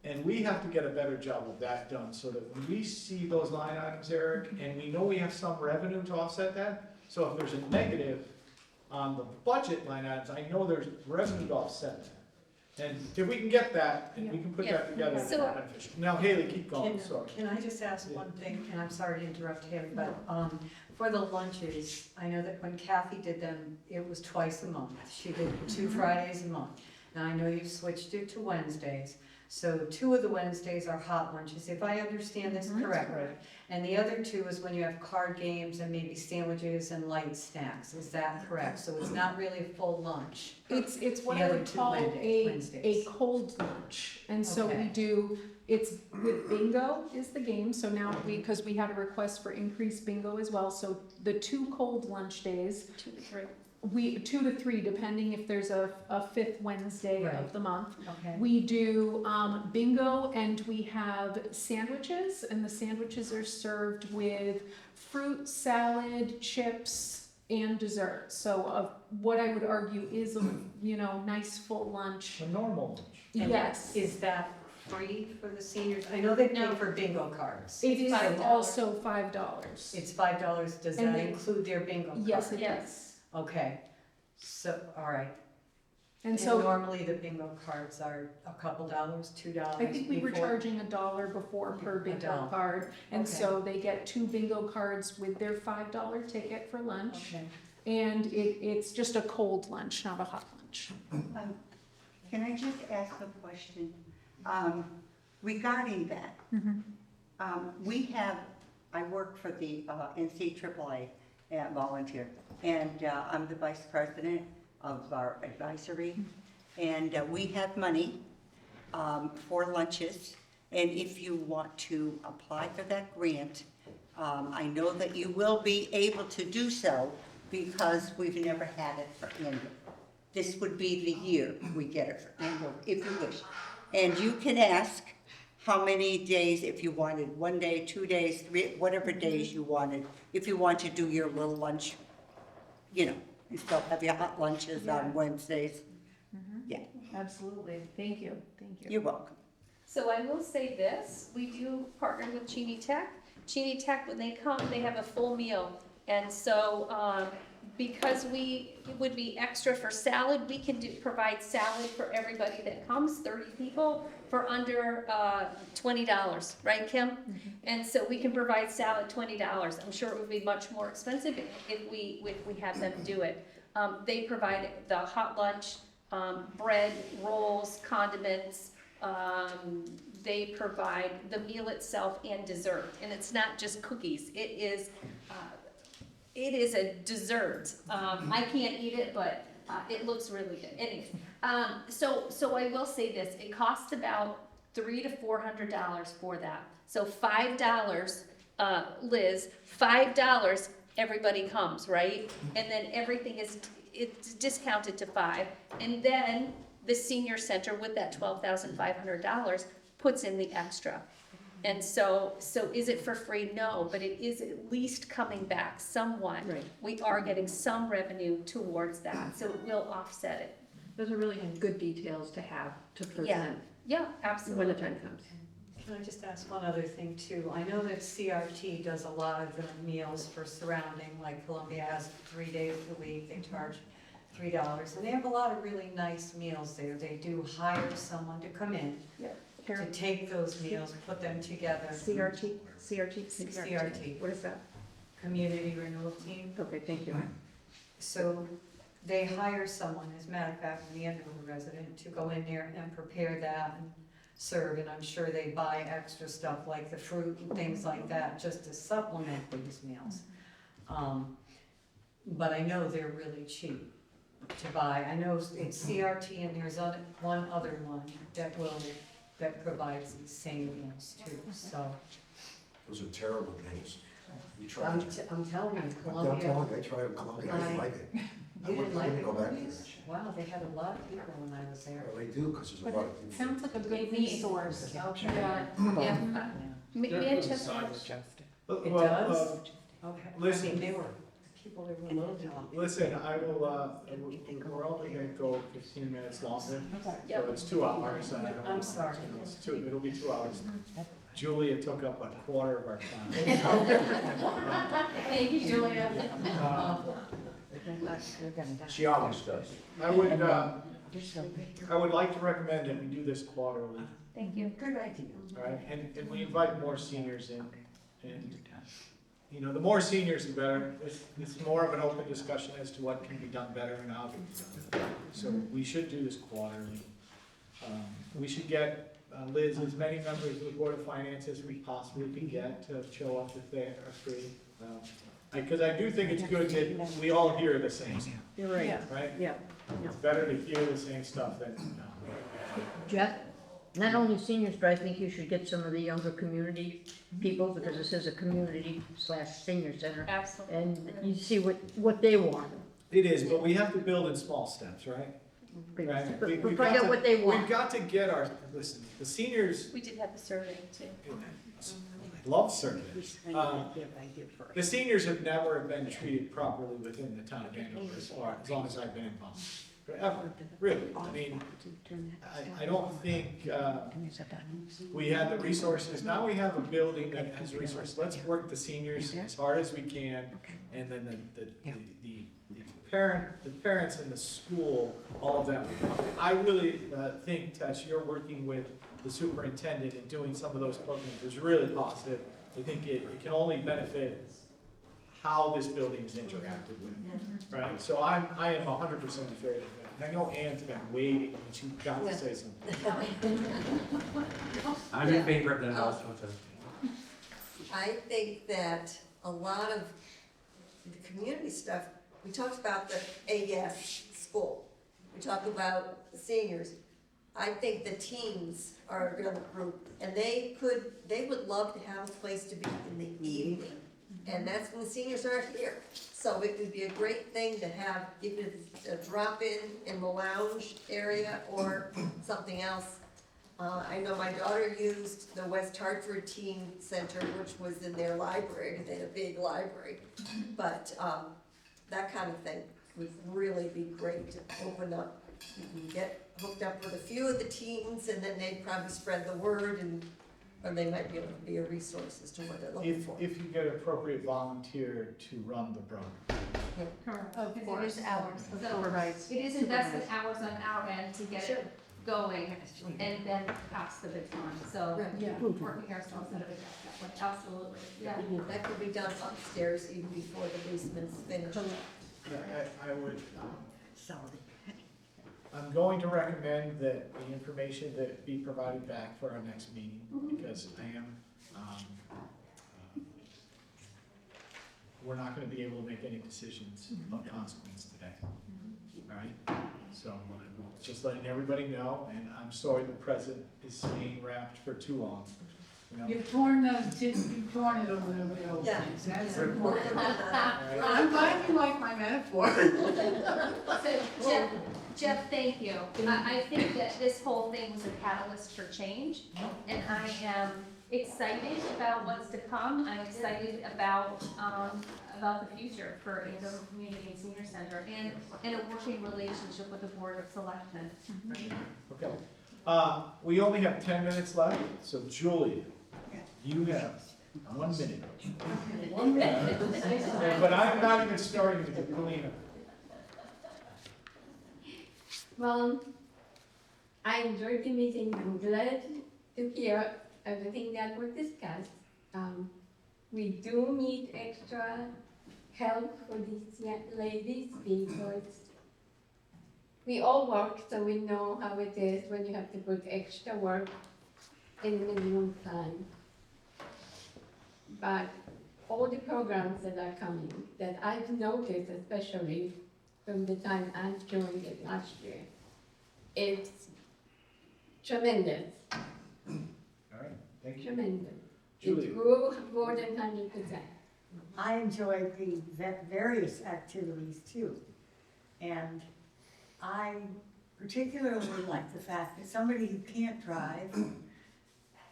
And we have to get a better job of that done, so that when we see those line items, Eric, and we know we have some revenue to offset that, so if there's a negative on the budget line items, I know there's revenue to offset that. And if we can get that, and we can put that together, it's So- beneficial. Now Haley, keep going, sorry. Can I just ask one thing, and I'm sorry to interrupt Haley, but for the lunches, I know that when Kathy did them, it was twice a month. She did 2 Fridays a month. Now, I know you've switched it to Wednesdays, So 2 of the Wednesdays are hot lunches, if I understand this correctly. And the other 2 is when you have card games and maybe sandwiches and light snacks, is that correct? So it's not really a full lunch? It's what The I other would 2 call Wednesdays. a cold lunch. And so we Okay. do, it's with bingo is the game, so now because we had a request for increased bingo as well, so the 2 cold lunch days, 2 to 3. 2 to 3, depending if there's a 5th Wednesday Right. of the month. Okay. We do bingo and we have sandwiches, and the sandwiches are served with fruit, salad, chips, and dessert. So what I would argue is a, nice full lunch. A normal lunch. And Yes. Is that free for the seniors? I know they pay No. for bingo cards. It is $5. also $5. It's $5, does And that they- include their bingo card? Yes, it Yes. does. Okay, so, all right. And And so normally the bingo cards are a couple dollars, $2 I think we were before? charging $1 before per bingo $1. card. And Okay. so they get 2 bingo cards with their $5 ticket for lunch. Okay. And it's just a cold lunch, not a hot lunch. Can I just ask a question? Regarding that, I work for the NCAAA at volunteer, and I'm the vice president of our advisory. And we have money for lunches, and if you want to apply for that grant, I know that you will be able to do so because we've never had it for Andover. This would be the year we get it for Andover, if you wish. And you can ask how many days, if you wanted 1 day, 2 days, 3, whatever days you wanted, if you want to do your little lunch, you still have your hot lunches on Wednesdays. Yeah, Absolutely. Thank you. Thank you. you're welcome. So I will say this, we do partner with Cheney Tech. Cheney Tech, when they come, they have a full meal. And so, because it would be extra for salad, we can provide salad for everybody that comes, 30 people, for under $20, right, Kim? And so we can provide salad $20. I'm sure it would be much more expensive if we have them do it. They provide the hot lunch, bread, rolls, condiments. They provide the meal itself and dessert, and it's not just cookies. It is a dessert. I can't eat it, but it looks really good. Anyways, so I will say this: it costs about $300 to $400 for that. So $5, Liz, $5. Everybody comes, right? And then everything it's discounted to $5, and then the senior center with that $12,500 puts in the extra. And so is it for free? No, but it is at least coming back somewhat. Right. We are getting some revenue towards that, so it will offset it. Those are really good details to have to present Yeah, when absolutely. the time comes. Can I just ask one other thing too? I know that CRT does a lot of the meals for surrounding, like Columbia has 3 days a week, they charge $3, and they have a lot of really nice meals there. They do hire someone to come in to take those meals, put them together. CRT. CRT. What is that? Community Renewal Team. Okay, thank you. So they hire someone, as a matter of fact, an Andover resident, to go in there and prepare that and serve, and I'm sure they buy extra stuff like the fruit and things like that, just to supplement these meals. But I know they're really cheap to buy. I know it's CRT, and there's one other one that provides these same meals too, so. Those are terrible meals. You tried it. I'm telling you, I'm Columbia. telling you, I tried it in Columbia, I didn't like it. You didn't like it? go back there. Wow, they had a lot of people when I was there. Well, they do, because there's a But lot of it people. sounds like a good resource. Okay. Yeah. Manchester. It Well, does? Okay. listen. I mean, they were, people they were loaded on. Listen, I will, we're only gonna go 15 minutes longer, so it's 2 hours. and I don't I'm know. sorry. It'll be 2 hours. Julia took up a quarter of our time. Thank you, Julia. She always does. I would like to recommend that we do this quarterly, Thank you. Good idea. all right? And we invite more seniors in, and, the more seniors, the better. It's more of an open discussion as to what can be done better and how it can be done better. So we should do this quarterly. We should get Liz, as many members of the Board of Finance as we possibly can get to show up if they are free. Because I do think it's good that we all hear the same, You're right, Yeah. right? yeah. It's better to hear the same stuff than, Jeff, not only seniors, but I think you should get some of the younger community people, because this is a community/senior center. Absolutely. And you see what they want. It is, but we have to build in small steps, right? Right. But We've find got out to- what they We've want. got to get our, listen, the seniors We did have the survey too. love surveys. The seniors have never been treated properly within the town of Andover as long as I've been involved. Forever, really. I mean, I don't think, we had the resources. Now we have a building that has resources. Let's work the seniors as hard as we can. And then the parents in the school, all of that. I really think that you're working with the superintendent and doing some of those programs is really positive. I think it can only benefit how this building is interacted with, right? So I am 100% in favor of that. And I know Ann's been waiting, and she's got to say something. I'm in favor of that also, too. I think that a lot of the community stuff, we talked about the AS school, we talked about the seniors. I think the teens are a good group, and they would love to have a place to be in the evening. And that's when the seniors aren't here. So it would be a great thing to have, even a drop-in the lounge area or something else. I know my daughter used the West Hartford Teen Center, which was in their library, because they had a big library. But that kind of thing would really be great to open up. You can get hooked up with a few of the teens, and then they'd probably spread the word, or they might be able to be a resource as to what they're looking for. If you get an appropriate volunteer to run the program. Correct. Of Because course. it is hours. So Right. it is invested hours on our end to get it going and then pass the baton. So Right. Yeah. working ourselves out of it that way. Absolutely. Yeah. That could be done upstairs even before the basement's finished. I would, I'm going to recommend that the information that be provided back for our next meeting, because I am, we're not gonna be able to make any decisions of consequence today. All right? So, just letting everybody know, and I'm sorry the present is staying wrapped for too long. You know? You've torn it over everybody else. Yeah. That's All important. right? I'm glad you like my metaphor. So Jeff, thank you. I think that this whole thing was a catalyst for change, and I am excited about what's to come. I'm excited about the future for Andover Community and Senior Center and a working relationship with the Board of Selectmen. Okay. We only have 10 minutes left, so Julie, you have 1 minute. 1 minute. But I'm not even starting to get cleaner. Well, I enjoyed the meeting. I'm glad to hear everything that was discussed. We do need extra help for these young ladies because we all work, so we know how it is when you have to put extra work in minimum time. But all the programs that are coming, that I've noticed, especially from the time I joined it last year, it's tremendous, All right, thank you. tremendous. Julie. It grew more than 100%. I enjoyed the various activities too. And I particularly like the fact that somebody who can't drive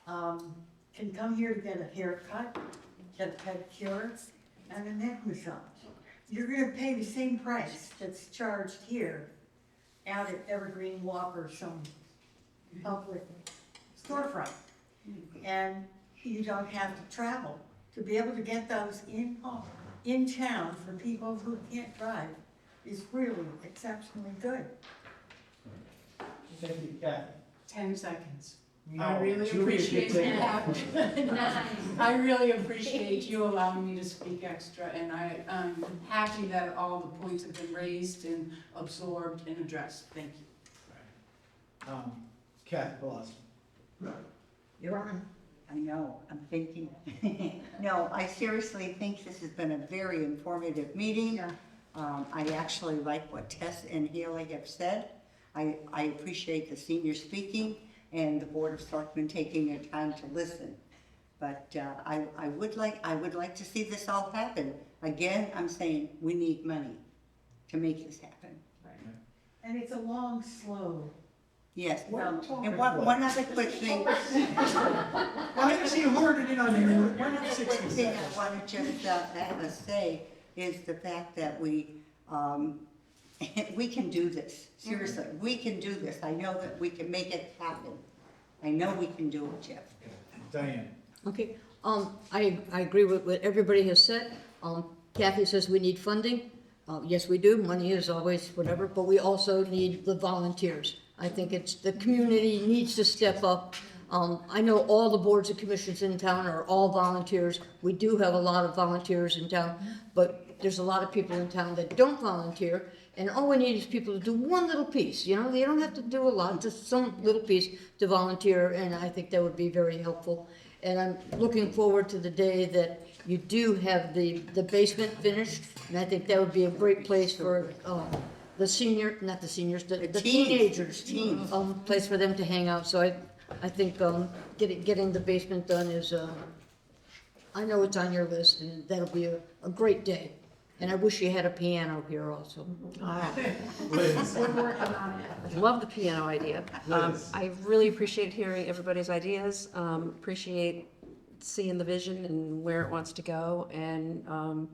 can come here to get a haircut, get a pedicure, and a neck massage. You're gonna pay the same price that's charged here out at Evergreen Walk or some public storefront. And you don't have to travel. To be able to get those in town for people who can't drive is really exceptionally good. Thank you, Kathy. 10 seconds. No, I really Julia appreciate can take that. I really appreciate you allowing me to speak extra, and I'm happy that all the points have been raised and absorbed and addressed. Thank you. Kathy Velocity. You're on. I know, I'm thinking. No, I seriously think this has been a very informative meeting. Yeah. I actually like what Tess and Haley have said. I appreciate the senior speaking and the Board of Selectmen taking their time to listen. But I would like to see this all happen. Again, I'm saying we need money to make this happen. And it's a long, slow. Yes, Well, and one other quick thing. I see you hoarding it on here. One other quick thing I want to just have us say is the fact that we can do this. Seriously, we can do this. I know that we can make it happen. I know we can do it, Jeff. Diane. Okay, I agree with what everybody has said. Kathy says we need funding. Yes, we do. Money is always whatever, but we also need the volunteers. I think the community needs to step up. I know all the boards and commissions in town are all volunteers. We do have a lot of volunteers in town, but there's a lot of people in town that don't volunteer. And all we need is people to do one little piece, you know, they don't have to do a lot, just some little piece to volunteer, and I think that would be very helpful. And I'm looking forward to the day that you do have the basement finished, and I think that would be a great place for, the teenagers, place for them to hang out. So I think, getting the basement done is, I know it's on your list, and that'll be a great day. And I wish you had a piano here also. Liz. We're working on it. I love the piano idea. Liz. I really appreciate hearing everybody's ideas, appreciate seeing the vision and where it wants to go, and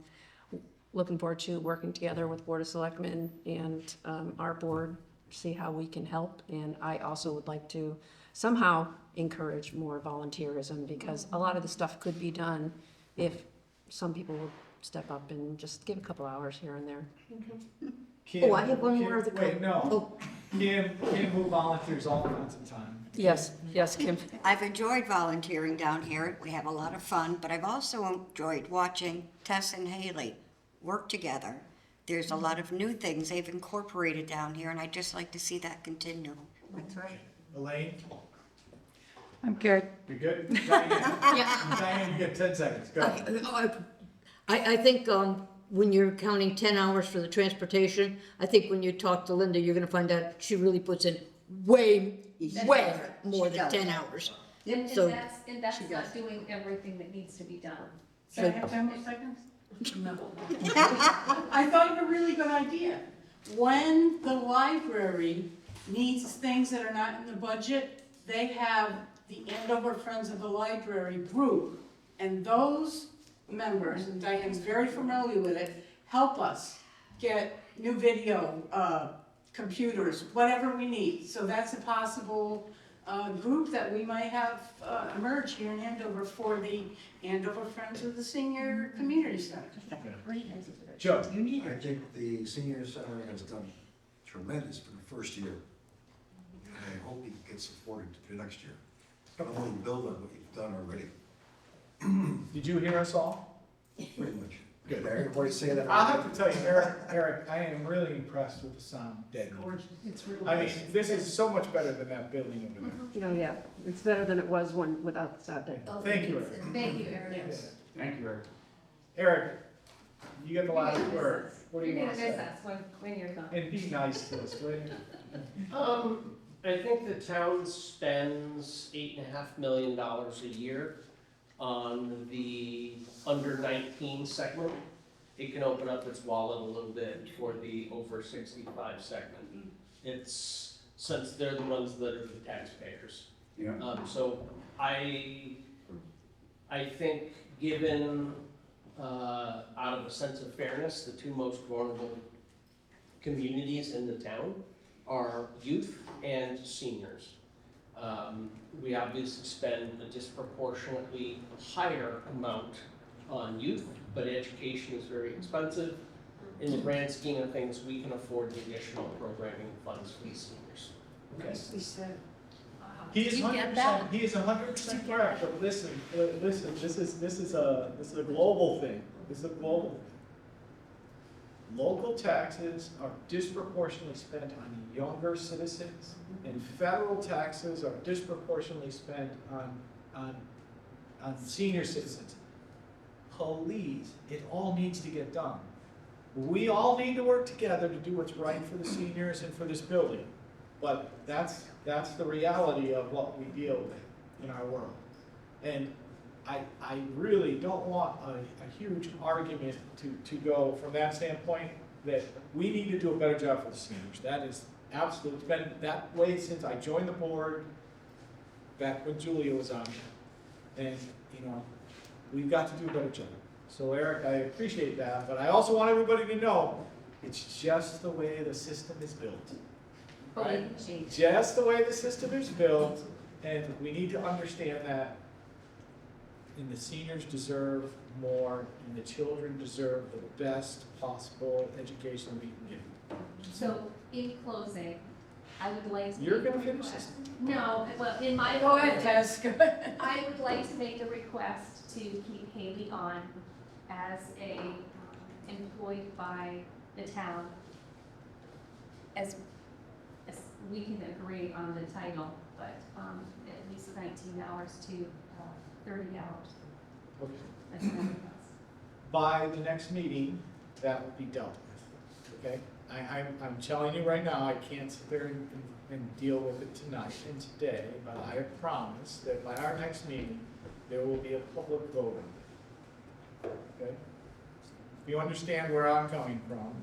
looking forward to working together with Board of Selectmen and our board, see how we can help. And I also would like to somehow encourage more volunteerism, because a lot of the stuff could be done if some people would step up and just give a couple hours here and there. Kim, Oh, I have one more other Wait, no. Oh, Kim who volunteers all kinds of time. Yes, Kim. I've enjoyed volunteering down here. We have a lot of fun, but I've also enjoyed watching Tess and Haley work together. There's a lot of new things they've incorporated down here, and I'd just like to see that continue. That's right. Elaine, I'm good. you're good? Diane, you get 10 seconds, go. I think, when you're counting 10 hours for the transportation, I think when you talk to Linda, you're gonna find out she really puts in way more than 10 hours. And So- that's not doing everything that needs to be done. Can I have 10 more seconds? No. I thought of a really good idea. When the library needs things that are not in the budget, they have the Andover Friends of the Library group. And those members, and Diane's very familiar with it, help us get new video, computers, whatever we need. So that's a possible group that we might have emerge here in Andover for the Andover Friends of the Senior Community Center. Joe. I think the senior center has done tremendous for the first year. And I hope it gets supported for next year. I want to build on what you've done already, Did you hear us all? pretty much. Good. Everybody say that. I'll have to tell you, Eric, I am really impressed with the sound dead. It's really I mean, this is so much better than that building over there. You know, yeah, it's better than it was without the Saturday. Thank you, Eric. Thank you, Eric. Thank you, Eric. Eric, you get the last word. What do you You're want gonna to miss say? us when you're gone. And be nice to us, will you? I think the town spends $8.5 million a year on the under 19 segment. It can open up its wallet a little bit for the over 65 segment. It's, since they're the ones that are the taxpayers. Yeah. So I think given, out of a sense of fairness, the two most vulnerable communities in the town are youth and seniors. We obviously spend a disproportionately higher amount on youth, but education is very expensive. In the grand scheme of things, we can afford the additional programming funds for these seniors. Okay. We said. He is You get 100%, that? he is 100% correct, but listen, this is a global thing. This is a global thing. local taxes are disproportionately spent on younger citizens, and federal taxes are disproportionately spent on senior citizens. Please, it all needs to get done. We all need to work together to do what's right for the seniors and for this building. But that's the reality of what we deal with in our world. And I really don't want a huge argument to go from that standpoint, that we need to do a better job for the seniors. That is absolute, it's been that way since I joined the board, back when Julia was on. And, you know, we've got to do a better job. So Eric, I appreciate that, but I also want everybody to know, it's just the way the system is built. Right? Just the way the system is built, and we need to understand that. And the seniors deserve more, and the children deserve the best possible education we can give. So, in closing, I would like to. You're gonna finish this? No, well, in my. Go ahead, Tess. I would like to make a request to keep Haley on as a employed by the town. As we can agree on the title, but at least 19 hours to 30 hours. Okay. That's my request. By the next meeting, that will be dealt with, okay? I'm telling you right now, I can't sit there and deal with it tonight and today, but I promise that by our next meeting, there will be a public vote on it, okay? You understand where I'm coming from.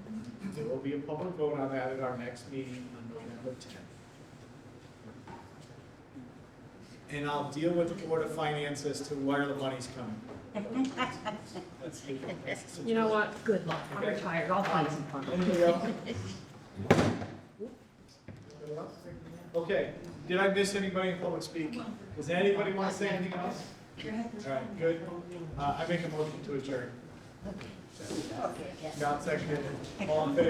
There will be a public vote on that at our next meeting on November 10th. And I'll deal with the Board of Finance as to where the money's coming. You know what? Good luck. I'm retired. I'll find some fun. Anything else? Okay, did I miss anybody in public speak? Does anybody want to say anything else? All right, good. I make a motion to adjourn. Not seconded. All in favor?